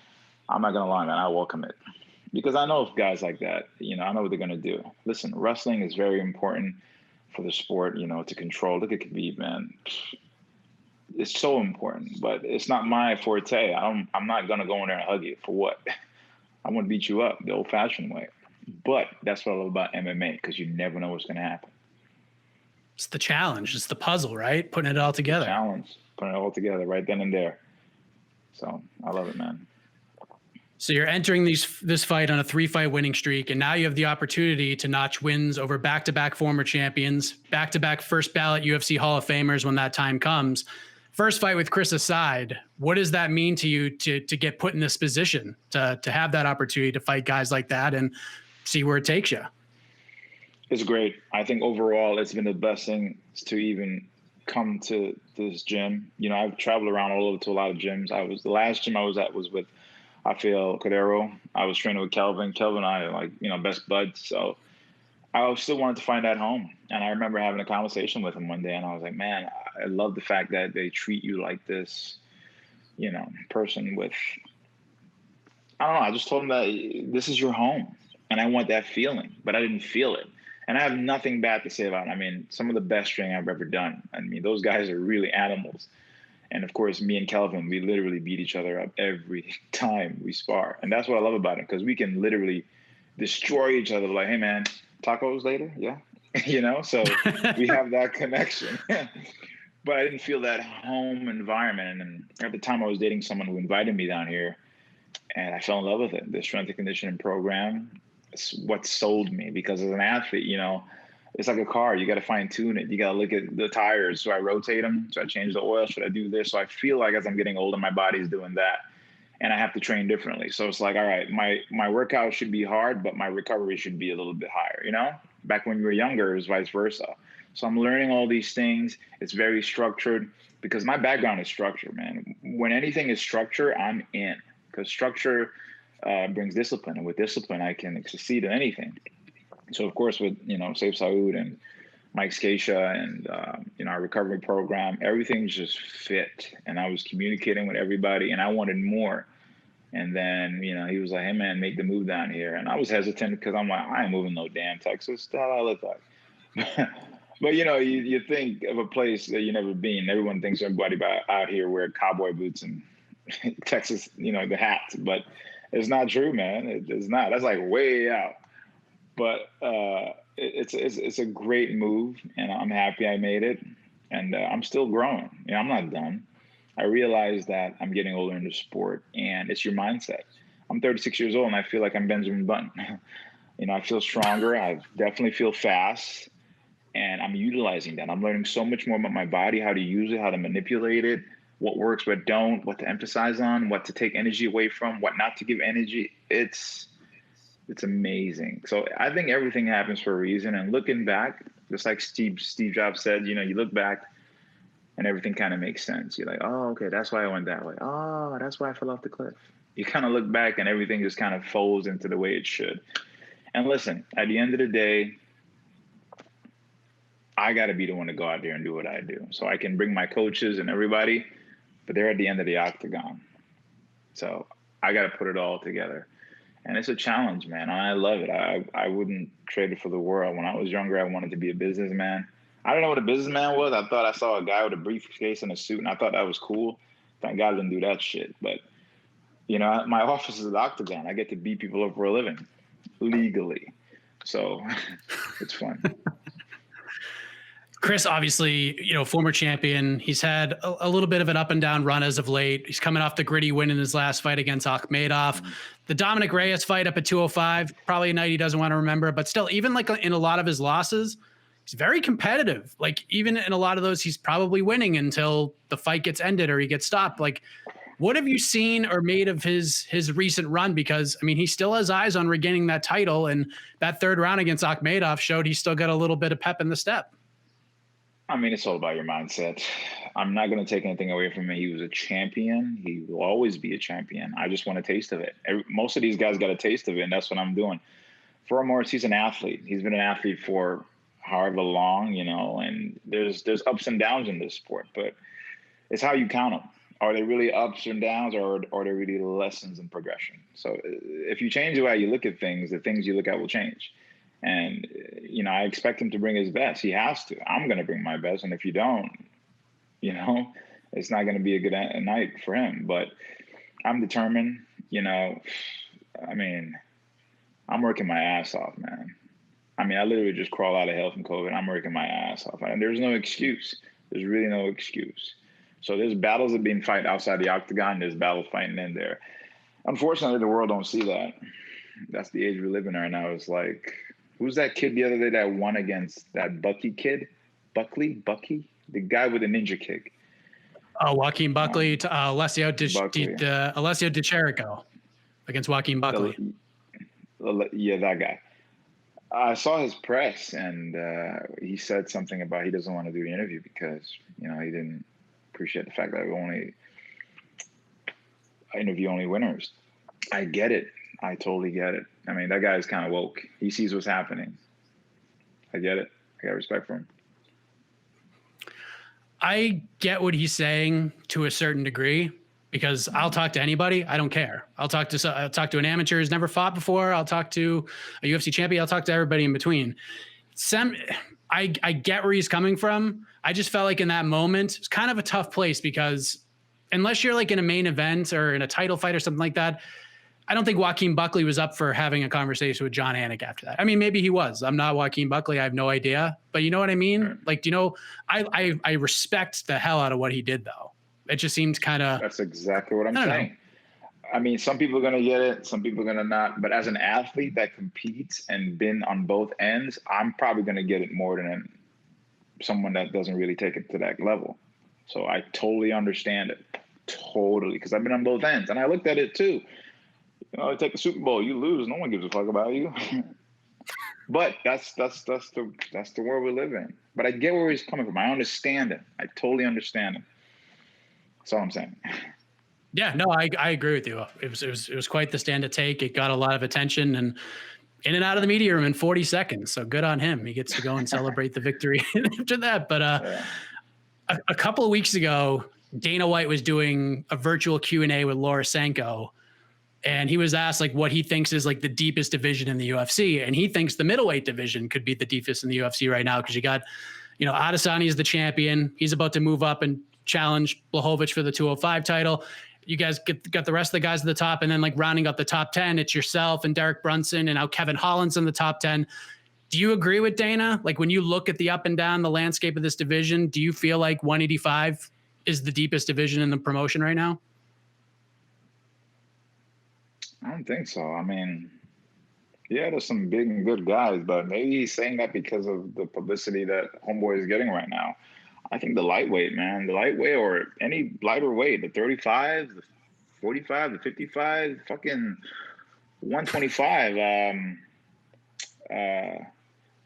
Speaker 7: I'm not going to lie, man, I welcome it. Because I know of guys like that, I know what they're going to do. Listen, wrestling is very important for the sport, to control. Look at Khabib, man. It's so important, but it's not my forte. I'm not going to go in there and hug you. For what? I'm going to beat you up the old-fashioned way. But that's what I love about MMA, because you never know what's going to happen.
Speaker 4: It's the challenge. It's the puzzle, right? Putting it all together.
Speaker 7: Challenge. Putting it all together right then and there. So I love it, man.
Speaker 4: So you're entering this fight on a 3-fight winning streak, and now you have the opportunity to notch wins over back-to-back former champions, back-to-back first ballot UFC Hall of Famers when that time comes. First fight with Chris aside, what does that mean to you to get put in this position, to have that opportunity to fight guys like that and see where it takes you?
Speaker 7: It's great. I think overall it's been the best thing to even come to this gym. I've traveled around all over to a lot of gyms. The last gym I was at was with Rafael Alves. I was training with Kelvin. Kelvin and I are best buds. So I still wanted to find that home. And I remember having a conversation with him one day, and I was like, man, I love the fact that they treat you like this, person with, I don't know. I just told him that this is your home, and I want that feeling, but I didn't feel it. And I have nothing bad to say about it. I mean, some of the best training I've ever done. I mean, those guys are really animals. And of course, me and Kelvin, we literally beat each other up every time we spar. And that's what I love about it, because we can literally destroy each other. Like, hey, man, tacos later? Yeah. So we have that connection. But I didn't feel that home environment. And at the time I was dating someone who invited me down here. And I fell in love with it. The strength and conditioning program is what sold me, because as an athlete, it's like a car. You got to fine tune it. You got to look at the tires. So I rotate them. So I change the oil. Should I do this? So I feel like as I'm getting older, my body's doing that, and I have to train differently. So it's like, all right, my workout should be hard, but my recovery should be a little bit higher. Back when you were younger, it was vice versa. So I'm learning all these things. It's very structured, because my background is structure, man. When anything is structure, I'm in, because structure brings discipline, and with discipline, I can succeed in anything. So of course, with Safe Saud and Mike Scatia and our recovery program, everything just fit, and I was communicating with everybody, and I wanted more. And then he was like, "Hey man, make the move down here," and I was hesitant because I'm like, I ain't moving no damn Texas. The hell I look like. But you think of a place that you never been. Everyone thinks everybody out here wear cowboy boots and Texas, the hats, but it's not true, man. It's not. That's like way out. But it's a great move, and I'm happy I made it, and I'm still growing. I'm not done. I realize that I'm getting older in the sport, and it's your mindset. I'm 36 years old, and I feel like I'm Benjamin Button. I feel stronger. I definitely feel fast, and I'm utilizing that. I'm learning so much more about my body, how to use it, how to manipulate it, what works, what don't, what to emphasize on, what to take energy away from, what not to give energy. It's amazing. So I think everything happens for a reason. And looking back, just like Steve Jobs said, you look back and everything kind of makes sense. You're like, oh, okay, that's why I went that way. Oh, that's why I fell off the cliff. You kind of look back and everything just kind of folds into the way it should. And listen, at the end of the day, I got to be the one to go out there and do what I do. So I can bring my coaches and everybody, but they're at the end of the octagon. So I got to put it all together. And it's a challenge, man. I love it. I wouldn't trade it for the world. When I was younger, I wanted to be a businessman. I don't know what a businessman was. I thought I saw a guy with a briefcase and a suit, and I thought that was cool. Thank God I didn't do that shit. But, my office is the octagon. I get to beat people up for a living, legally. So it's fun.
Speaker 4: Chris, obviously, former champion. He's had a little bit of an up and down run as of late. He's coming off the gritty win in his last fight against Akhmedov. The Dominic Reyes fight up at 205, probably a night he doesn't want to remember. But still, even like in a lot of his losses, he's very competitive. Like even in a lot of those, he's probably winning until the fight gets ended or he gets stopped. Like, what have you seen or made of his recent run? Because, he still has eyes on regaining that title. And that third round against Akhmedov showed he's still got a little bit of pep in the step.
Speaker 7: It's all about your mindset. I'm not going to take anything away from him. He was a champion. He will always be a champion. I just want a taste of it. Most of these guys got a taste of it, and that's what I'm doing. For Morris, he's an athlete. He's been an athlete for however long, and there's ups and downs in this sport, but it's how you count them. Are they really ups and downs, or are they really lessons in progression? So if you change the way you look at things, the things you look at will change. And, I expect him to bring his best. He has to. I'm going to bring my best. And if you don't, it's not going to be a good night for him. But I'm determined, I'm working my ass off, man. I literally just crawled out of hell from COVID. I'm working my ass off. And there's no excuse. There's really no excuse. So there's battles that are being fought outside the octagon. There's battles fighting in there. Unfortunately, the world don't see that. That's the age we live in right now. It's like, who's that kid the other day that won against that Bucky kid? Bucky? The guy with the ninja kick.
Speaker 4: Joaquin Buckley to Alessio Di Chirico against Joaquin Buckley.
Speaker 7: Yeah, that guy. I saw his press, and he said something about he doesn't want to do the interview because, he didn't appreciate the fact that I interview only winners. I get it. I totally get it. That guy is kind of woke. He sees what's happening. I get it. I got respect for him.
Speaker 4: I get what he's saying to a certain degree because I'll talk to anybody. I don't care. I'll talk to an amateur who's never fought before. I'll talk to a UFC champion. I'll talk to everybody in between. I get where he's coming from. I just felt like in that moment, it's kind of a tough place because unless you're like in a main event or in a title fight or something like that, I don't think Joaquin Buckley was up for having a conversation with John Anik after that. Maybe he was. I'm not Joaquin Buckley. I have no idea. But you know what I mean? Sure. Like, I respect the hell out of what he did, though. It just seems kind of...
Speaker 7: That's exactly what I'm saying. I mean, some people are going to get it, some people are going to not. But as an athlete that competes and been on both ends, I'm probably going to get it more than someone that doesn't really take it to that level. So I totally understand it. Totally. Because I've been on both ends. And I looked at it too. You know, take the Super Bowl, you lose, no one gives a fuck about you. But that's the world we live in. But I get where he's coming from. I understand it. I totally understand it. That's all I'm saying.
Speaker 4: Yeah, no, I agree with you. It was quite the stand to take. It got a lot of attention and in and out of the media room in 40 seconds. So good on him. He gets to go and celebrate the victory after that. But a couple of weeks ago, Dana White was doing a virtual Q&A with Laura Sanko. And he was asked like what he thinks is like the deepest division in the UFC. And he thinks the middleweight division could be the deepest in the UFC right now. Cause you got, Adesanya is the champion. He's about to move up and challenge Blachowicz for the 205 title. You guys got the rest of the guys at the top. And then like rounding up the top 10, it's yourself and Derek Brunson and now Kevin Holland's in the top 10. Do you agree with Dana? Like when you look at the up and down the landscape of this division, do you feel like 185 is the deepest division in the promotion right now?
Speaker 7: I don't think so. I mean, yeah, there's some big and good guys, but maybe he's saying that because of the publicity that Homeboy is getting right now. I think the lightweight, man, or any lighter weight, the 35, the 45, the 55, fucking 125,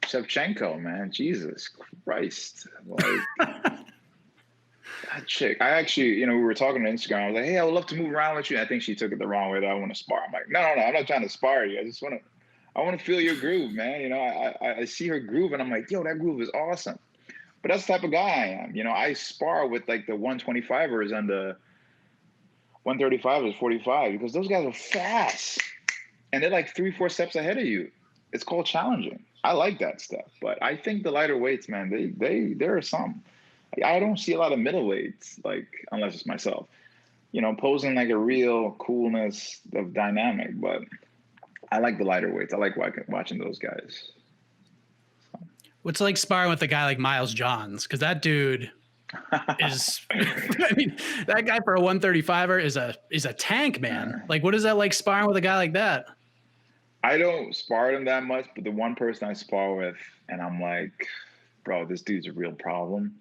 Speaker 7: Shevchenko, man, Jesus Christ. Like, that chick, I actually, we were talking on Instagram. I was like, hey, I would love to move around with you. I think she took it the wrong way that I want to spar. I'm like, no, I'm not trying to spar you. I want to feel your groove, man. I see her groove and I'm like, yo, that groove is awesome. But that's the type of guy I am. I spar with like the 125ers and the 135ers, 45, because those guys are fast. And they're like 3-4 steps ahead of you. It's called challenging. I like that stuff. But I think the lighter weights, man, there are some. I don't see a lot of middleweights, like, unless it's myself, posing like a real coolness of dynamic. But I like the lighter weights. I like watching those guys.
Speaker 4: What's like sparring with a guy like Miles Johns? Because that dude is, I mean, that guy for a 135er is a tank, man. Like, what is that like sparring with a guy like that?
Speaker 7: I don't spar him that much, but the one person I spar with, and I'm like, bro, this dude's a real problem,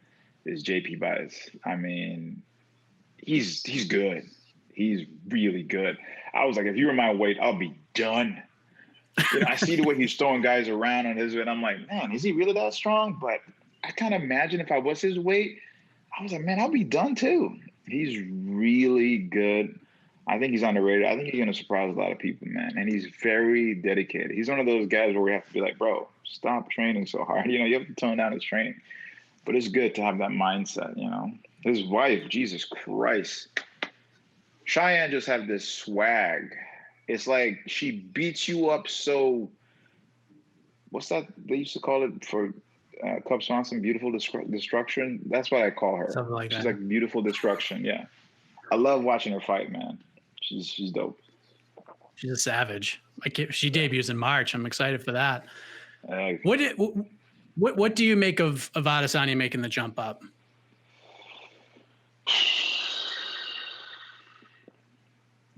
Speaker 7: is JP Buys. I mean, he's good. He's really good. I was like, if you were my weight, I'll be done. I see the way he's throwing guys around on his weight. I'm like, man, is he really that strong? But I kind of imagine if I was his weight, I was like, man, I'll be done too. He's really good. I think he's underrated. I think he's going to surprise a lot of people, man. And he's very dedicated. He's one of those guys where we have to be like, bro, stop training so hard. You have to tone down his training. But it's good to have that mindset, His wife, Jesus Christ. Cheyenne just have this swag. It's like she beats you up so, what's that they used to call it for Cub Swanson? Beautiful destruction? That's what I call her.
Speaker 4: Something like
Speaker 7: She's
Speaker 4: that.
Speaker 7: like beautiful destruction, yeah. I love watching her fight, man. She's dope.
Speaker 4: She's a savage. She debuts in March. I'm excited for that. What do you make of Adesanya making the jump up?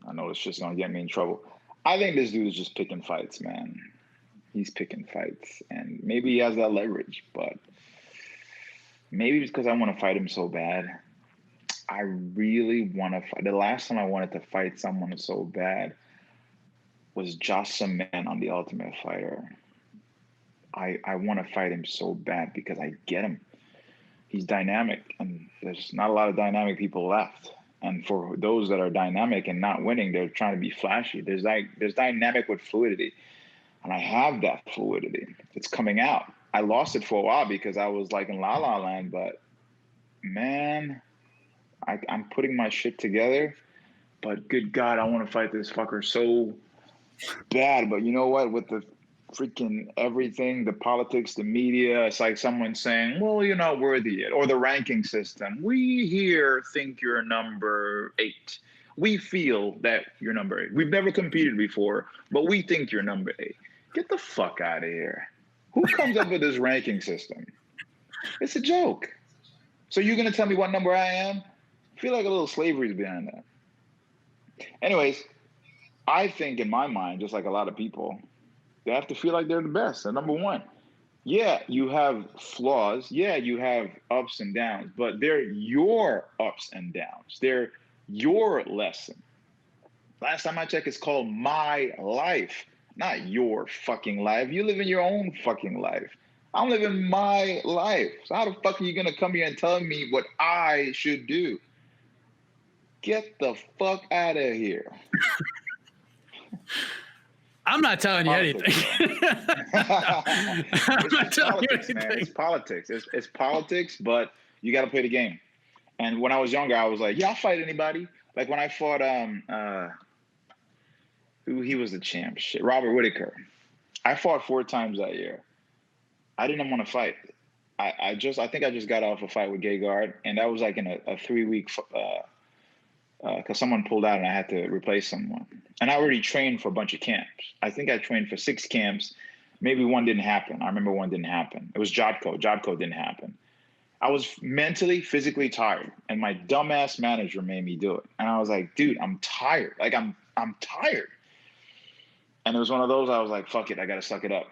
Speaker 7: I know it's just going to get me in trouble. I think this dude is just picking fights, man. He's picking fights. And maybe he has that leverage, but maybe it's because I want to fight him so bad. I really want to fight. The last time I wanted to fight someone so bad was Josh Saman on The Ultimate Fighter. I want to fight him so bad because I get him. He's dynamic, and there's not a lot of dynamic people left. And for those that are dynamic and not winning, they're trying to be flashy. There's dynamic with fluidity, and I have that fluidity. It's coming out. I lost it for a while because I was like in La La Land, but man, I'm putting my shit together. But good God, I want to fight this fucker so bad. But you know what? With the freaking everything, the politics, the media, it's like someone saying, well, you're not worthy yet. Or the ranking system. We here think you're number 8. We feel that you're number 8. We've never competed before, but we think you're number 8. Get the fuck out of here. Who comes up with this ranking system? It's a joke. So you're going to tell me what number I am? I feel like a little slavery is behind that. Anyways, I think in my mind, just like a lot of people, they have to feel like they're the best. And number one, yeah, you have flaws. Yeah, you have ups and downs, but they're your ups and downs. They're your lesson. Last time I checked, it's called My Life, not your fucking life. You live in your own fucking life. I'm living my life. So how the fuck are you going to come here and tell me what I should do? Get the fuck out of here.
Speaker 4: I'm not telling you anything. I'm not telling you anything.
Speaker 7: Man. It's politics. It's politics, but you got to play the game. And when I was younger, I was like, yeah, I'll fight anybody. Like when I fought, he was the champ? Shit, Robert Whittaker. I fought 4 times that year. I didn't want to fight. I think I just got off a fight with Gegard, and that was like in a 3-week because someone pulled out and I had to replace someone. And I already trained for a bunch of camps. I think I trained for 6 camps. Maybe one didn't happen. I remember one didn't happen. It was Jotko. Jotko didn't happen. I was mentally, physically tired, and my dumbass manager made me do it. And I was like, dude, I'm tired. Like I'm tired. And it was one of those. I was like, fuck it, I gotta suck it up.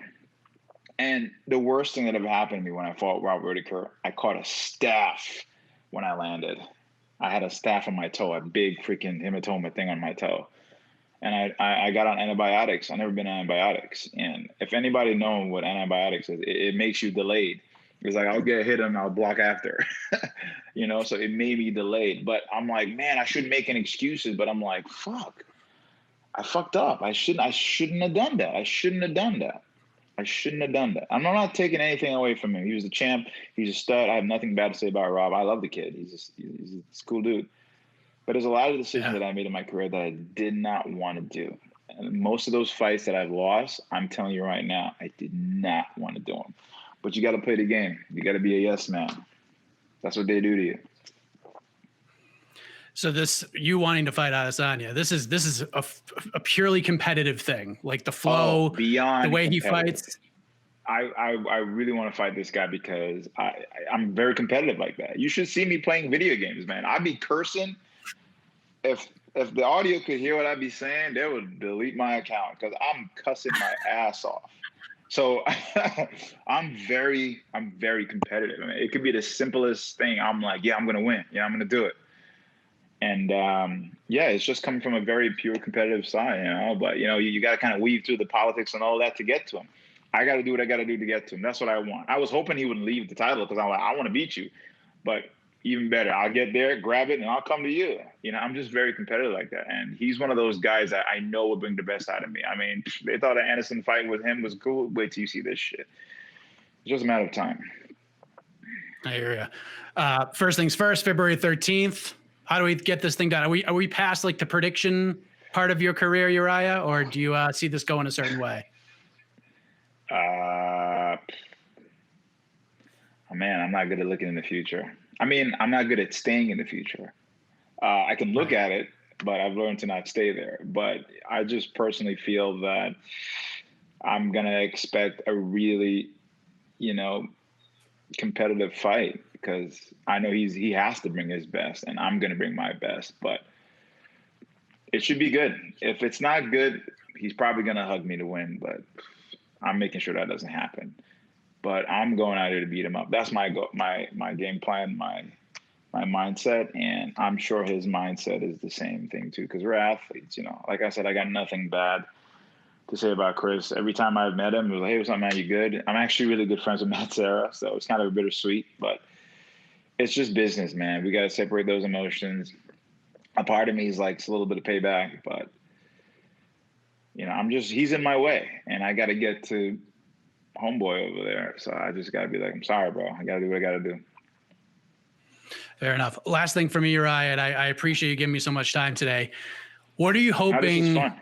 Speaker 7: And the worst thing that ever happened to me when I fought Robert Whittaker, I caught a staph when I landed. I had a staph on my toe, a big freaking hematoma thing on my toe. And I got on antibiotics. I've never been on antibiotics. And if anybody knows what antibiotics is, it makes you delayed. It's like, I'll get hit and I'll block after, so it made me delayed. But I'm like, man, I shouldn't make any excuses. But I'm like, fuck, I fucked up. I shouldn't have done that. I shouldn't have done that. I'm not taking anything away from him. He was the champ. He's a stud. I have nothing bad to say about Rob. I love the kid. He's a cool dude. But there's a lot of decisions that I made in my career that I did not want to do. And most of those fights that I've lost, I'm telling you right now, I did not want to do them. But you got to play the game. You got to be a yes man. That's what they do to you.
Speaker 4: So you wanting to fight Adesanya, this is a purely competitive thing, like the flow,
Speaker 7: beyond
Speaker 4: the way he fights.
Speaker 7: I really want to fight this guy because I'm very competitive like that. You should see me playing video games, man. I'd be cursing. If the audio could hear what I'd be saying, they would delete my account because I'm cussing my ass off. So I'm very competitive. I mean, it could be the simplest thing. I'm like, yeah, I'm gonna win. Yeah, I'm gonna do it. And it's just coming from a very pure competitive side, But you got to kind of weave through the politics and all that to get to him. I got to do what I got to do to get to him. That's what I want. I was hoping he wouldn't leave the title because I'm like, I want to beat you. But even better, I'll get there, grab it, and I'll come to you. I'm just very competitive like that. And he's one of those guys that I know will bring the best out of me. I mean, they thought an Anderson fight with him was cool. Wait till you see this shit. It's just a matter of time.
Speaker 4: I hear you. First things first, February 13th. How do we get this thing done? Are we past like the prediction part of your career, Uriah, or do you see this going a certain way?
Speaker 7: Man, I'm not good at looking in the future. I mean, I'm not good at staying in the future. I can look at it, but I've learned to not stay there. But I just personally feel that I'm going to expect a really, competitive fight because I know he has to bring his best and I'm going to bring my best. But it should be good. If it's not good, he's probably going to hug me to win. But I'm making sure that doesn't happen. But I'm going out there to beat him up. That's my game plan, my mindset, and I'm sure his mindset is the same thing too. Because we're athletes, Like I said, I got nothing bad to say about Chris. Every time I've met him, it was like, "Hey, what's up, man? You good?" I'm actually really good friends with Matt Serra, so it's kind of a bittersweet. But it's just business, man. We got to separate those emotions. A part of me is like, it's a little bit of payback, but he's in my way, and I got to get to homeboy over there. So I just got to be like, I'm sorry, bro. I got to do what I got to do.
Speaker 4: Fair enough. Last thing for me, Uriah, and I appreciate you giving me so much time today. What are you hoping?
Speaker 7: This is fun.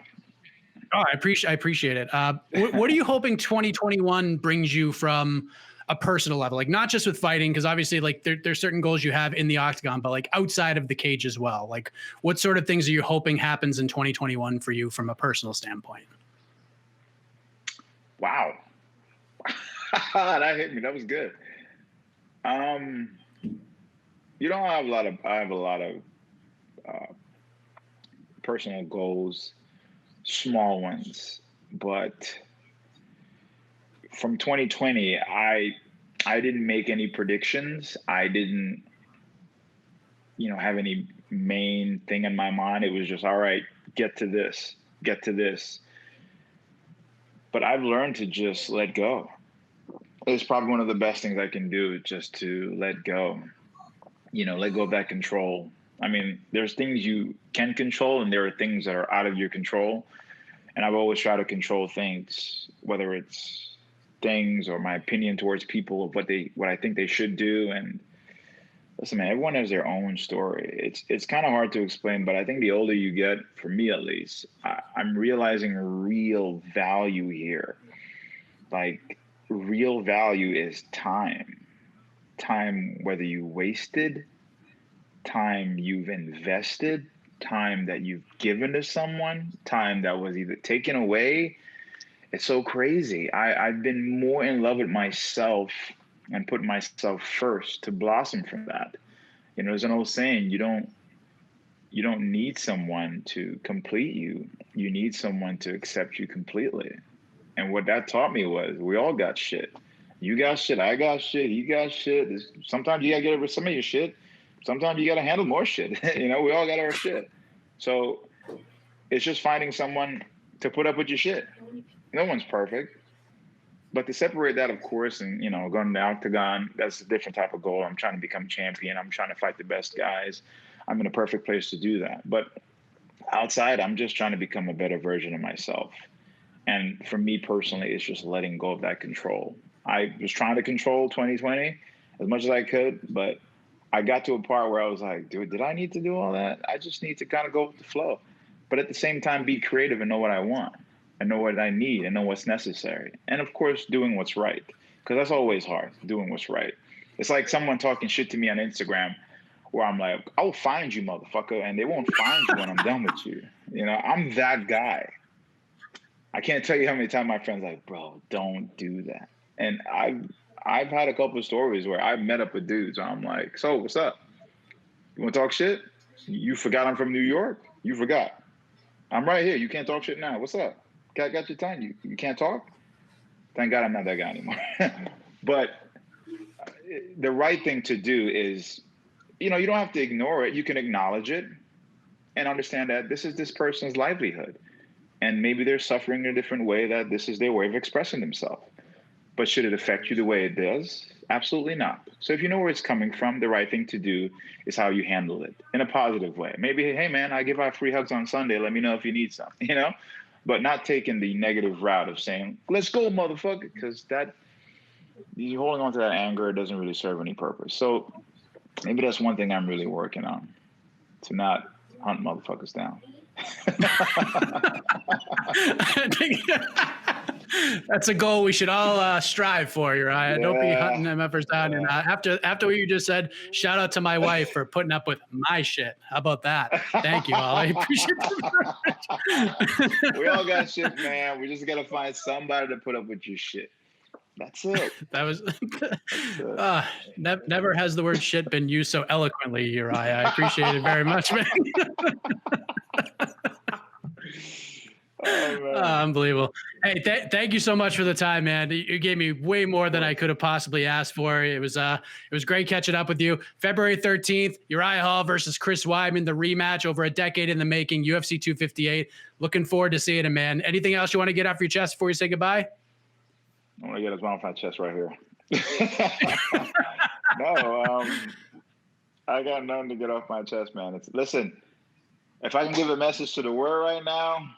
Speaker 4: Oh, I appreciate it. What are you hoping 2021 brings you from a personal level? Like not just with fighting, because obviously like there's certain goals you have in the octagon, but like outside of the cage as well. Like what sort of things are you hoping happens in 2021 for you from a personal standpoint?
Speaker 7: Wow. That hit me. That was good. I have a lot of personal goals, small ones. But from 2020, I didn't make any predictions. I didn't, have any main thing in my mind. It was just, all right, get to this. But I've learned to just let go. It's probably one of the best things I can do, just to let go. Let go of that control. I mean, there's things you can control and there are things that are out of your control. And I've always tried to control things, whether it's things or my opinion towards people of what I think they should do. And listen, man, everyone has their own story. It's kind of hard to explain, but I think the older you get, for me at least, I'm realizing real value here. Like, real value is time. Time, whether you wasted, time you've invested, time that you've given to someone, time that was either taken away. It's so crazy. I've been more in love with myself and put myself first to blossom from that. There's an old saying, you don't need someone to complete you. You need someone to accept you completely. And what that taught me was, we all got shit. You got shit, I got shit, he got shit. Sometimes you gotta get over some of your shit. Sometimes you gotta handle more shit. We all got our shit. So it's just finding someone to put up with your shit. No one's perfect. But to separate that, of course, and, going to the octagon, that's a different type of goal. I'm trying to become champion. I'm trying to fight the best guys. I'm in a perfect place to do that. But outside, I'm just trying to become a better version of myself. And for me personally, it's just letting go of that control. I was trying to control 2020 as much as I could, but I got to a part where I was like, dude, did I need to do all that? I just need to kind of go with the flow. But at the same time, be creative and know what I want. And know what I need and know what's necessary. And of course, doing what's right. Because that's always hard, doing what's right. It's like someone talking shit to me on Instagram where I'm like, I'll find you, motherfucker. And they won't find you when I'm done with you. I'm that guy. I can't tell you how many times my friends are like, bro, don't do that. And I've had a couple of stories where I've met up with dudes. I'm like, so what's up? You want to talk shit? You forgot I'm from New York? You forgot. I'm right here. You can't talk shit now. What's up? Got your time. You can't talk? Thank God I'm not that guy anymore. But the right thing to do is, you don't have to ignore it. You can acknowledge it and understand that this is this person's livelihood. And maybe they're suffering in a different way, that this is their way of expressing themselves. But should it affect you the way it does? Absolutely not. So if you know where it's coming from, the right thing to do is how you handle it in a positive way. Maybe, hey, man, I give out free hugs on Sunday. Let me know if you need some, But not taking the negative route of saying, let's go, motherfucker, because that, you're holding on to that anger, it doesn't really serve any purpose. So maybe that's one thing I'm really working on, to not hunt motherfuckers down.
Speaker 4: I think that's a goal we should all strive for, Uriah. Yeah. Don't be hunting them uppers down. Yeah. And after what you just said, shout out to my wife for putting up with my shit. How about that? Thank you all. I appreciate
Speaker 7: it. We all got shit, man. We just got to find somebody to put up with your shit. That's it.
Speaker 4: That was never has the word shit been used so eloquently, Uriah. I appreciate it very much, man. Unbelievable. Hey, thank you so much for the time, man. You gave me way more than I could have possibly asked for. It was great catching up with you. February 13th, Uriah Hall versus Chris Weidman, the rematch over a decade in the making, UFC 258. Looking forward to seeing it, man. Anything else you want to get off your chest before you say goodbye?
Speaker 7: I want to get his mouth off my chest right here. No, I got nothing to get off my chest, man. Listen, if I can give a message to the world right now,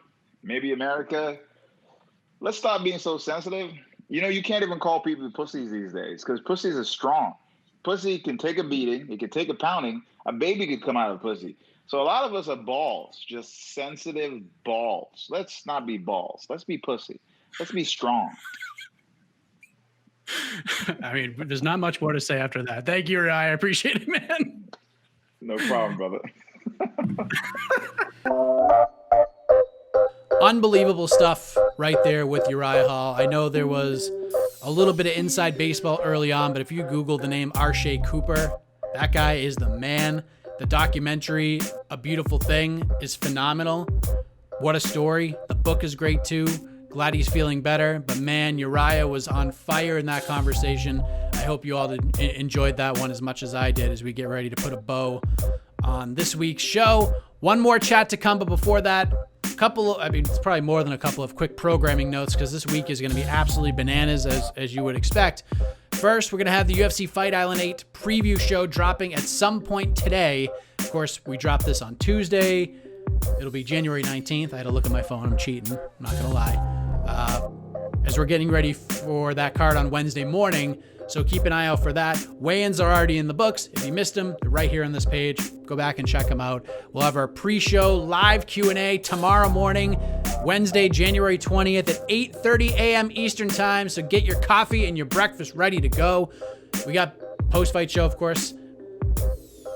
Speaker 7: maybe America, let's stop being so sensitive. You can't even call people pussies these days because pussies are strong. Pussy can take a beating. It can take a pounding. A baby could come out of pussy. So a lot of us are balls, just sensitive balls. Let's not be balls. Let's be pussy. Let's be strong.
Speaker 4: I mean, there's not much more to say after that. Thank you, Uriah. I appreciate it, man.
Speaker 7: No problem, brother.
Speaker 4: Unbelievable stuff right there with Uriah Hall. I know there was a little bit of inside baseball early on, but if you Google the name Arshay Cooper, that guy is the man. The documentary, A Beautiful Thing, is phenomenal. What a story. The book is great too. Glad he's feeling better. But man, Uriah was on fire in that conversation. I hope you all enjoyed that one as much as I did as we get ready to put a bow on this week's show. One more chat to come, but before that, it's probably more than a couple of quick programming notes because this week is going to be absolutely bananas as you would expect. First, we're going to have the UFC Fight Island 8 preview show dropping at some point today. Of course, we dropped this on Tuesday. It'll be January 19th. I had to look at my phone. I'm cheating. I'm not going to lie. As we're getting ready for that card on Wednesday morning, so keep an eye out for that. Weigh-ins are already in the books. If you missed them, they're right here on this page. Go back and check them out. We'll have our pre-show live Q&A tomorrow morning, Wednesday, January 20th at 8:30 a.m. Eastern Time. So get your coffee and your breakfast ready to go. We got post-fight show, of course,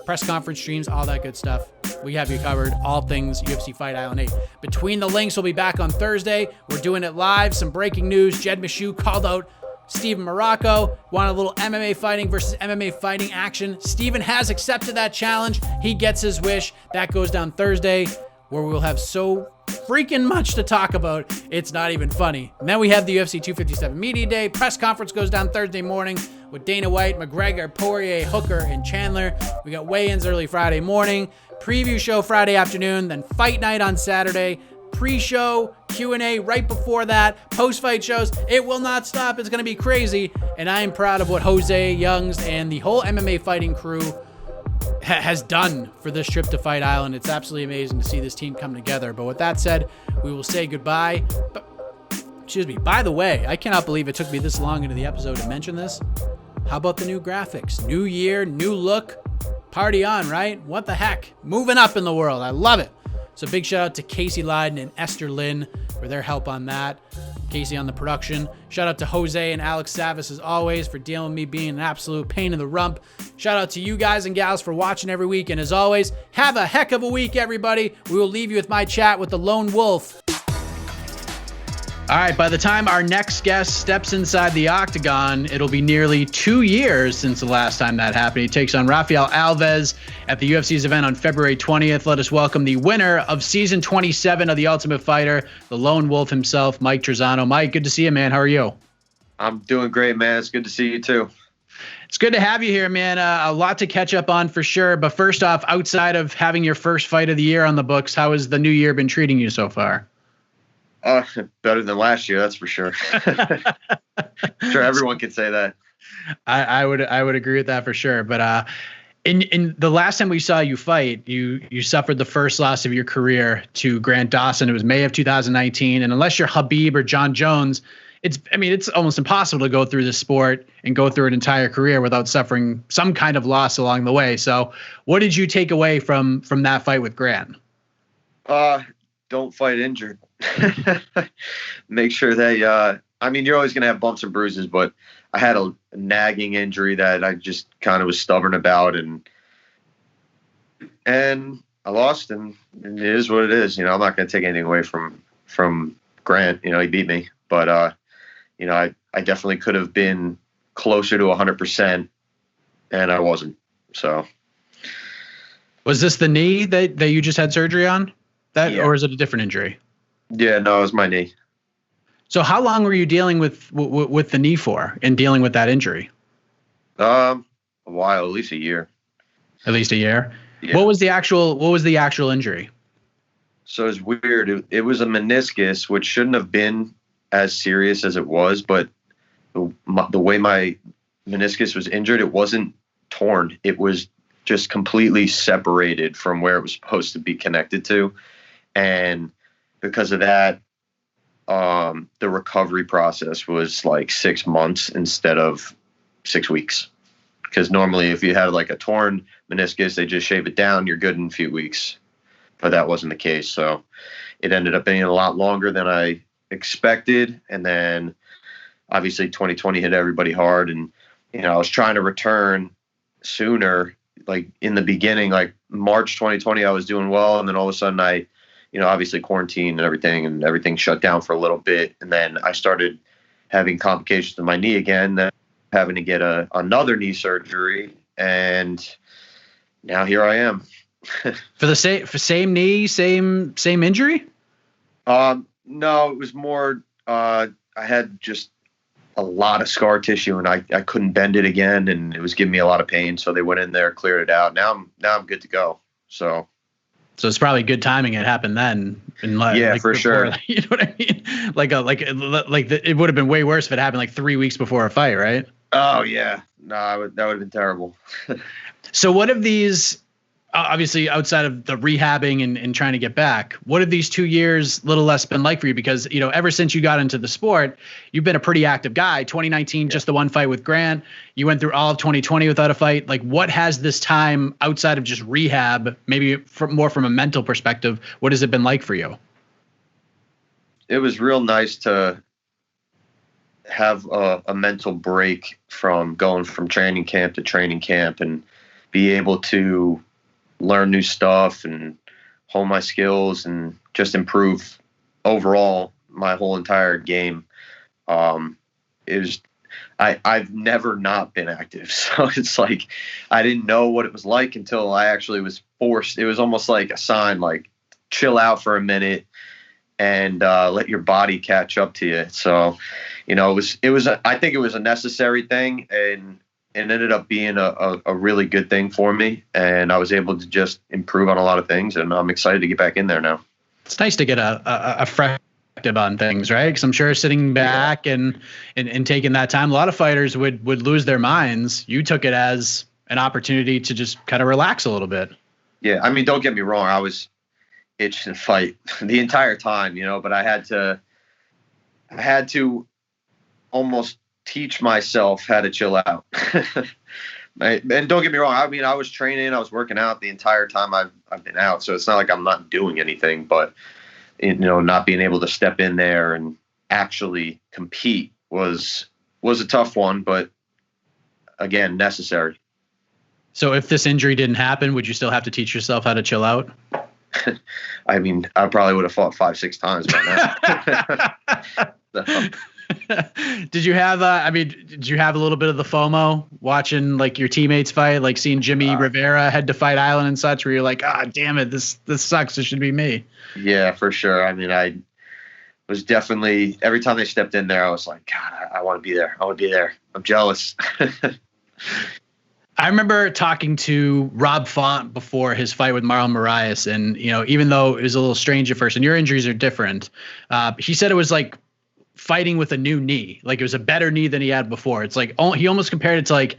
Speaker 4: press conference streams, all that good stuff. We have you covered, all things UFC Fight Island 8. Between the Links will be back on Thursday. We're doing it live. Some breaking news. Jed Meshew called out Steven Morocco. Wanted a little MMA fighting versus MMA fighting action. Steven has accepted that challenge. He gets his wish. That goes down Thursday, where we'll have so freaking much to talk about. It's not even funny. And then we have the UFC 257 Media Day. Press conference goes down Thursday morning with Dana White, McGregor, Poirier, Hooker, and Chandler. We got weigh-ins early Friday morning. Preview show Friday afternoon. Then fight night on Saturday. Pre-show, Q&A right before that, post-fight shows. It will not stop. It's going to be crazy. And I am proud of what Jose Youngs and the whole MMA fighting crew has done for this trip to Fight Island. It's absolutely amazing to see this team come together. But with that said, we will say goodbye. Excuse me. By the way, I cannot believe it took me this long into the episode to mention this. How about the new graphics? New year, new look. Party on, right? What the heck? Moving up in the world. I love it. So big shout out to Casey Lyden and Esther Lynn for their help on that. Casey on the production. Shout out to Jose and Alex Savis as always for dealing with me being an absolute pain in the rump. Shout out to you guys and gals for watching every week. And as always, have a heck of a week, everybody. We will leave you with my chat with the Lone Wolf. All right, by the time our next guest steps inside the octagon, it'll be nearly 2 years since the last time that happened. He takes on Rafael Alves at the UFC's event on February 20th. Let us welcome the winner of season 27 of The Ultimate Fighter, the Lone Wolf himself, Mike Trizano. Mike, good to see you, man. How are you?
Speaker 8: I'm doing great, man. It's good to see you, too.
Speaker 4: It's good to have you here, man. A lot to catch up on for sure. But first off, outside of having your first fight of the year on the books, how has the new year been treating you so far?
Speaker 8: Better than last year, that's for sure. Sure, everyone can say that.
Speaker 4: I would agree with that for sure. But in the last time we saw you fight, you suffered the first loss of your career to Grant Dawson. It was May of 2019, and unless you're Habib or John Jones, it's almost impossible to go through this sport and go through an entire career without suffering some kind of loss along the way. So, what did you take away from that fight with Grant?
Speaker 8: Don't fight injured. Make sure that you're always going to have bumps and bruises, but I had a nagging injury that I just kind of was stubborn about, and I lost, and it is what it is. I'm not going to take anything away from Grant. He beat me, but I definitely could have been closer to 100%, and I wasn't. So,
Speaker 4: was this the knee that you just had surgery on?
Speaker 8: Yeah.
Speaker 4: Or is it a different injury?
Speaker 8: Yeah, no, it was my knee.
Speaker 4: So how long were you dealing with the knee for and dealing with that injury?
Speaker 8: A while, at least a year.
Speaker 4: At least a year?
Speaker 8: Yeah.
Speaker 4: What was the actual injury?
Speaker 8: So it's weird. It was a meniscus, which shouldn't have been as serious as it was, but the way my meniscus was injured, it wasn't torn. It was just completely separated from where it was supposed to be connected to. And because of that, the recovery process was like 6 months instead of 6 weeks. Because normally if you had like a torn meniscus, they just shave it down, you're good in a few weeks. But that wasn't the case. So it ended up being a lot longer than I expected. And then obviously 2020 hit everybody hard. And, I was trying to return sooner. Like in the beginning, like March 2020, I was doing well. And then all of a sudden obviously quarantine and everything shut down for a little bit. And then I started having complications with my knee again, then having to get another knee surgery. And now here I am.
Speaker 4: For the same knee, same injury?
Speaker 8: No, it was more, I had just a lot of scar tissue and I couldn't bend it again, and it was giving me a lot of pain. So they went in there, cleared it out. Now I'm good to go. So
Speaker 4: it's probably good timing. It happened then.
Speaker 8: Yeah, for sure.
Speaker 4: You know what I mean? It would have been way worse if it happened like 3 weeks before a fight, right?
Speaker 8: Oh yeah. No, that would have been terrible.
Speaker 4: So what have these, obviously outside of the rehabbing and trying to get back, what have these 2 years, little less, been like for you? Because, ever since you got into the sport, you've been a pretty active guy. 2019, just the one fight with Grant. You went through all of 2020 without a fight. Like, what has this time outside of just rehab, maybe more from a mental perspective, what has it been like for you?
Speaker 8: It was real nice to have a mental break from going from training camp to training camp and be able to learn new stuff and hone my skills and just improve overall my whole entire game. I've never not been active. So it's like, I didn't know what it was like until I actually was forced. It was almost like a sign, like chill out for a minute and let your body catch up to you. So, I think it was a necessary thing, and it ended up being a really good thing for me, and I was able to just improve on a lot of things, and I'm excited to get back in there now.
Speaker 4: It's nice to get a fresh perspective on things, right? Because I'm sure sitting back and taking that time, a lot of fighters would lose their minds. You took it as an opportunity to just kind of relax a little bit.
Speaker 8: Yeah, I mean, don't get me wrong. I was itching to fight the entire time, but I had to almost teach myself how to chill out. And don't get me wrong. I mean, I was training, I was working out the entire time I've been out. So it's not like I'm not doing anything, but not being able to step in there and actually compete was a tough one, but again, necessary.
Speaker 4: So if this injury didn't happen, would you still have to teach yourself how to chill out?
Speaker 8: I mean, I probably would have fought 5-6 times by now. So.
Speaker 4: Did you have a little bit of the FOMO watching like your teammates fight, like seeing Jimmy Rivera head to Fight Island and such, where you're like, damn it, this sucks. This should be me. Yeah,
Speaker 8: for sure. I mean, I was definitely, every time they stepped in there, I was like, God, I want to be there. I want to be there. I'm jealous.
Speaker 4: I remember talking to Rob Font before his fight with Marlon Moraes, and even though it was a little strange at first, and your injuries are different, he said it was like fighting with a new knee. Like it was a better knee than he had before. It's like he almost compared it to like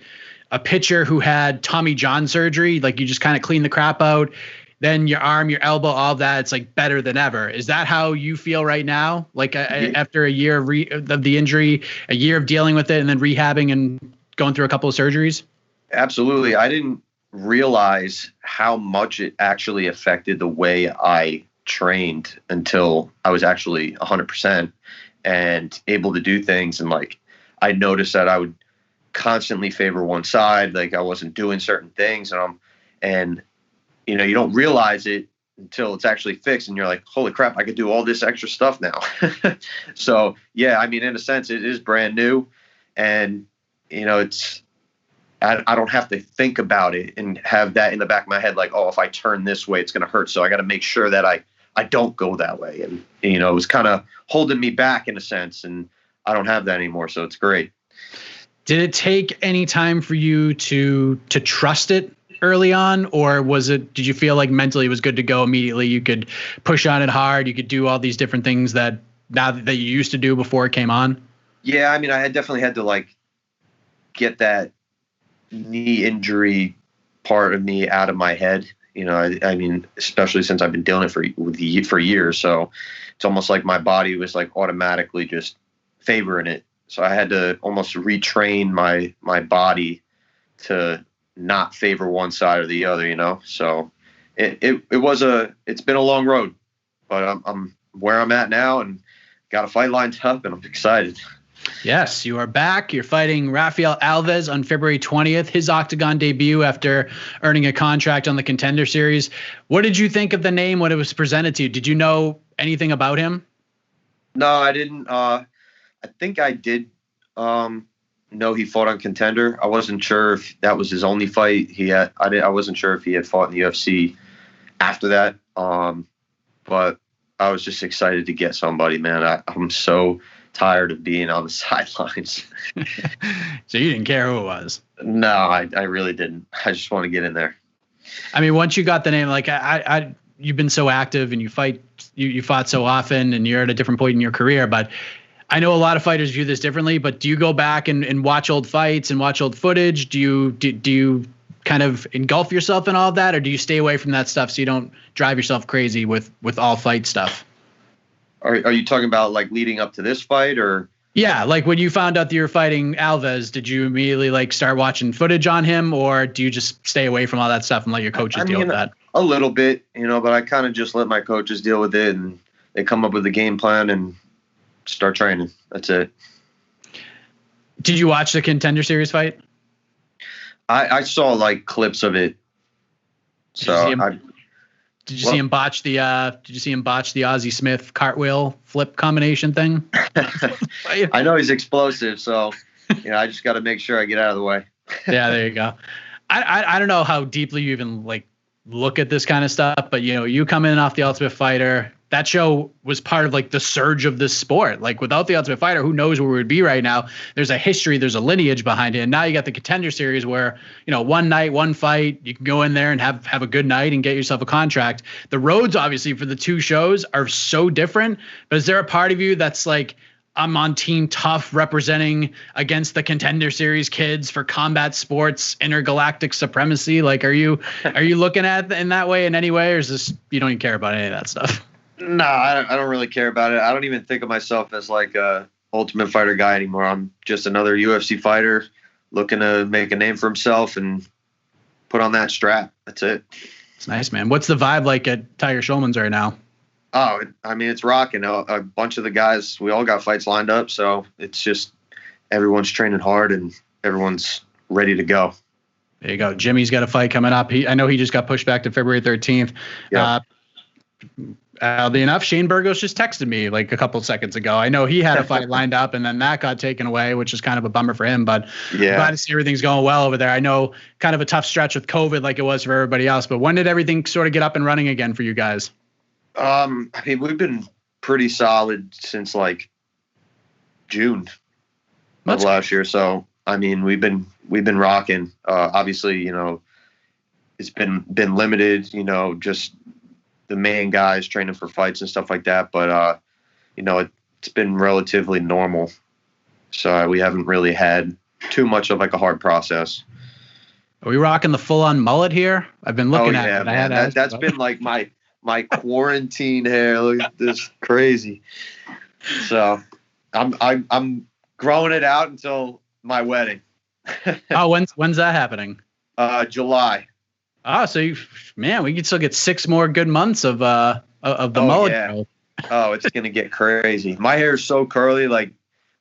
Speaker 4: a pitcher who had Tommy John surgery. Like you just kind of clean the crap out, then your arm, your elbow, all of that, it's like better than ever. Is that how you feel right now? Like after a year of the injury, a year of dealing with it, and then rehabbing and going through a couple of surgeries?
Speaker 8: Absolutely. I didn't realize how much it actually affected the way I trained until I was actually 100% and able to do things. And like, I noticed that I would constantly favor one side. Like I wasn't doing certain things, and you don't realize it until it's actually fixed. And you're like, holy crap, I could do all this extra stuff now. So yeah, I mean, in a sense it is brand new, and I don't have to think about it and have that in the back of my head. Like, oh, if I turn this way, it's going to hurt. So I got to make sure that I don't go that way. And, it was kind of holding me back in a sense, and I don't have that anymore. So it's great.
Speaker 4: Did it take any time for you to trust it early on, or did you feel like mentally it was good to go immediately? You could push on it hard. You could do all these different things that you used to do before it came on.
Speaker 8: Yeah. I mean, I definitely had to like get that knee injury part of me out of my head. I mean, especially since I've been doing it for years. So it's almost like my body was like automatically just favoring it. So I had to almost retrain my body to not favor one side or the other, So it's been a long road, but I'm where I'm at now and got a fight lined up, and I'm excited.
Speaker 4: Yes, you are back. You're fighting Rafael Alves on February 20th, his octagon debut after earning a contract on the Contender Series. What did you think of the name when it was presented to you? Did you know anything about him?
Speaker 8: No, I didn't. I think I did know know he fought on Contender. I wasn't sure if that was his only fight he had. I wasn't sure if he had fought in the UFC after that. But I was just excited to get somebody, man. I'm so tired of being on the sidelines.
Speaker 4: So you didn't care who it was?
Speaker 8: No, I really didn't. I just want to get in there.
Speaker 4: I mean, once you got the name, like you've been so active and you fought so often and you're at a different point in your career, but I know a lot of fighters view this differently, but do you go back and watch old fights and watch old footage? Do you kind of engulf yourself in all of that, or do you stay away from that stuff so you don't drive yourself crazy with all fight stuff?
Speaker 8: Are you talking about like leading up to this fight, or?
Speaker 4: Yeah, like when you found out that you were fighting Alves, did you immediately like start watching footage on him, or do you just stay away from all that stuff and let your coaches deal with that?
Speaker 8: A little bit, but I kind of just let my coaches deal with it, and they come up with a game plan and start training. That's it.
Speaker 4: Did you watch the Contender Series fight?
Speaker 8: I saw like clips of it.
Speaker 4: Did you see him botch the Ozzie Smith cartwheel flip combination thing?
Speaker 8: I know he's explosive, so I just got to make sure I get out of the way.
Speaker 4: Yeah, there you go. I don't know how deeply you even like look at this kind of stuff, but you come in off The Ultimate Fighter. That show was part of like the surge of this sport. Like without The Ultimate Fighter, who knows where we would be right now? There's a history, there's a lineage behind it. And now you got the Contender Series where, one night, one fight, you can go in there and have a good night and get yourself a contract. The roads, obviously, for the two shows are so different. But is there a part of you that's like, I'm on Team Tough representing against the Contender Series kids for combat sports, intergalactic supremacy? Like, are you looking at it in that way in any way, or is this, you don't even care about any of that stuff?
Speaker 8: No, I don't really care about it. I don't even think of myself as like a Ultimate Fighter guy anymore. I'm just another UFC fighter looking to make a name for himself and put on that strap. That's it.
Speaker 4: It's nice, man. What's the vibe like at Tiger Schulman's right now?
Speaker 8: Oh, I mean, it's rocking. A bunch of the guys, we all got fights lined up, so it's just everyone's training hard and everyone's ready to go.
Speaker 4: There you go. Jimmy's got a fight coming up. I know he just got pushed back to February 13th. Yeah. Oddly enough, Shane Burgos just texted me like a couple of seconds ago. I know he had a fight lined up and then that got taken away, which is kind of a bummer for him, but yeah, glad to see everything's going well over there. I know kind of a tough stretch with COVID like it was for everybody else, but when did everything sort of get up and running again for you guys?
Speaker 8: I mean, we've been pretty solid since like June of last year. So, I mean, we've been rocking. Obviously, it's been limited, just the main guys training for fights and stuff like that. But, it's been relatively normal. So we haven't really had too much of like a hard process.
Speaker 4: Are we rocking the full on mullet here? I've been looking at it.
Speaker 8: Man, that's been like my quarantine hair. Look at this, crazy. So I'm growing it out until my wedding.
Speaker 4: Oh, when's that happening?
Speaker 8: July.
Speaker 4: Oh, so we could still get 6 more good months of the mullet.
Speaker 8: Yeah. Oh, it's gonna get crazy. My hair is so curly. Like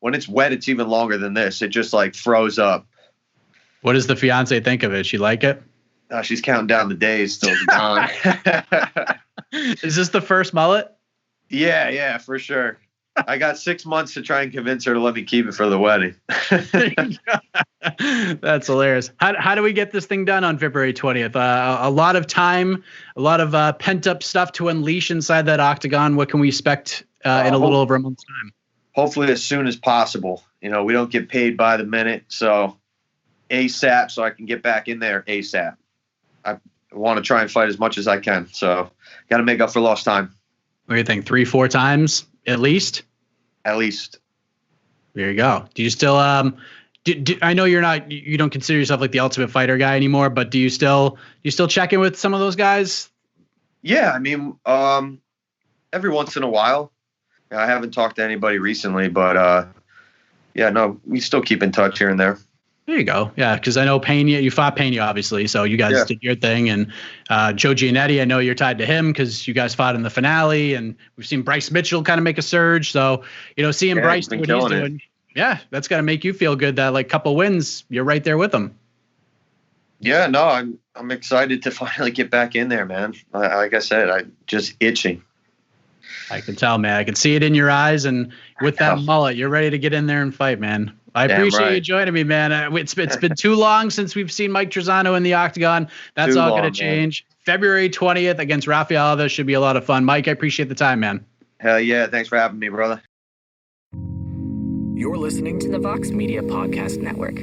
Speaker 8: when it's wet, it's even longer than this. It just like froze up.
Speaker 4: What does the fiance think of it? She like it?
Speaker 8: She's counting down the days till it's gone.
Speaker 4: Is this the first mullet?
Speaker 8: Yeah, for sure. I got 6 months to try and convince her to let me keep it for the wedding.
Speaker 4: That's hilarious. How do we get this thing done on February 20th? A lot of time, a lot of pent up stuff to unleash inside that octagon. What can we expect in a little over a month's time?
Speaker 8: Hopefully as soon as possible. We don't get paid by the minute, so ASAP, so I can get back in there ASAP. I want to try and fight as much as I can, so got to make up for lost time.
Speaker 4: What do you think? 3-4 times at least?
Speaker 8: At least.
Speaker 4: There you go. Do you still I know you don't consider yourself like the Ultimate Fighter guy anymore, but do you still check in with some of those guys?
Speaker 8: Yeah, I mean, every once in a while. I haven't talked to anybody recently, but we still keep in touch here and there.
Speaker 4: There you go. Yeah, because I know you fought Pena, obviously, so you guys did your thing. And Joe Giannetti, I know you're tied to him because you guys fought in the finale, and we've seen Bryce Mitchell kind of make a surge. So, seeing Bryce do what he's doing, that's got to make you feel good that like couple wins, you're right there with him.
Speaker 8: Yeah, no, I'm excited to finally get back in there, man. Like I said, I'm just itching.
Speaker 4: I can tell, man. I can see it in your eyes, and with that mullet, you're ready to get in there and fight, man. I appreciate you joining me, man. It's been too long since we've seen Mike Trizano in the octagon. That's all going to change. Man. February 20th against Rafael Alves should be a lot of fun. Mike, I appreciate the time, man.
Speaker 8: Hell yeah. Thanks for having me, brother.
Speaker 1: You're listening to the Vox Media Podcast Network.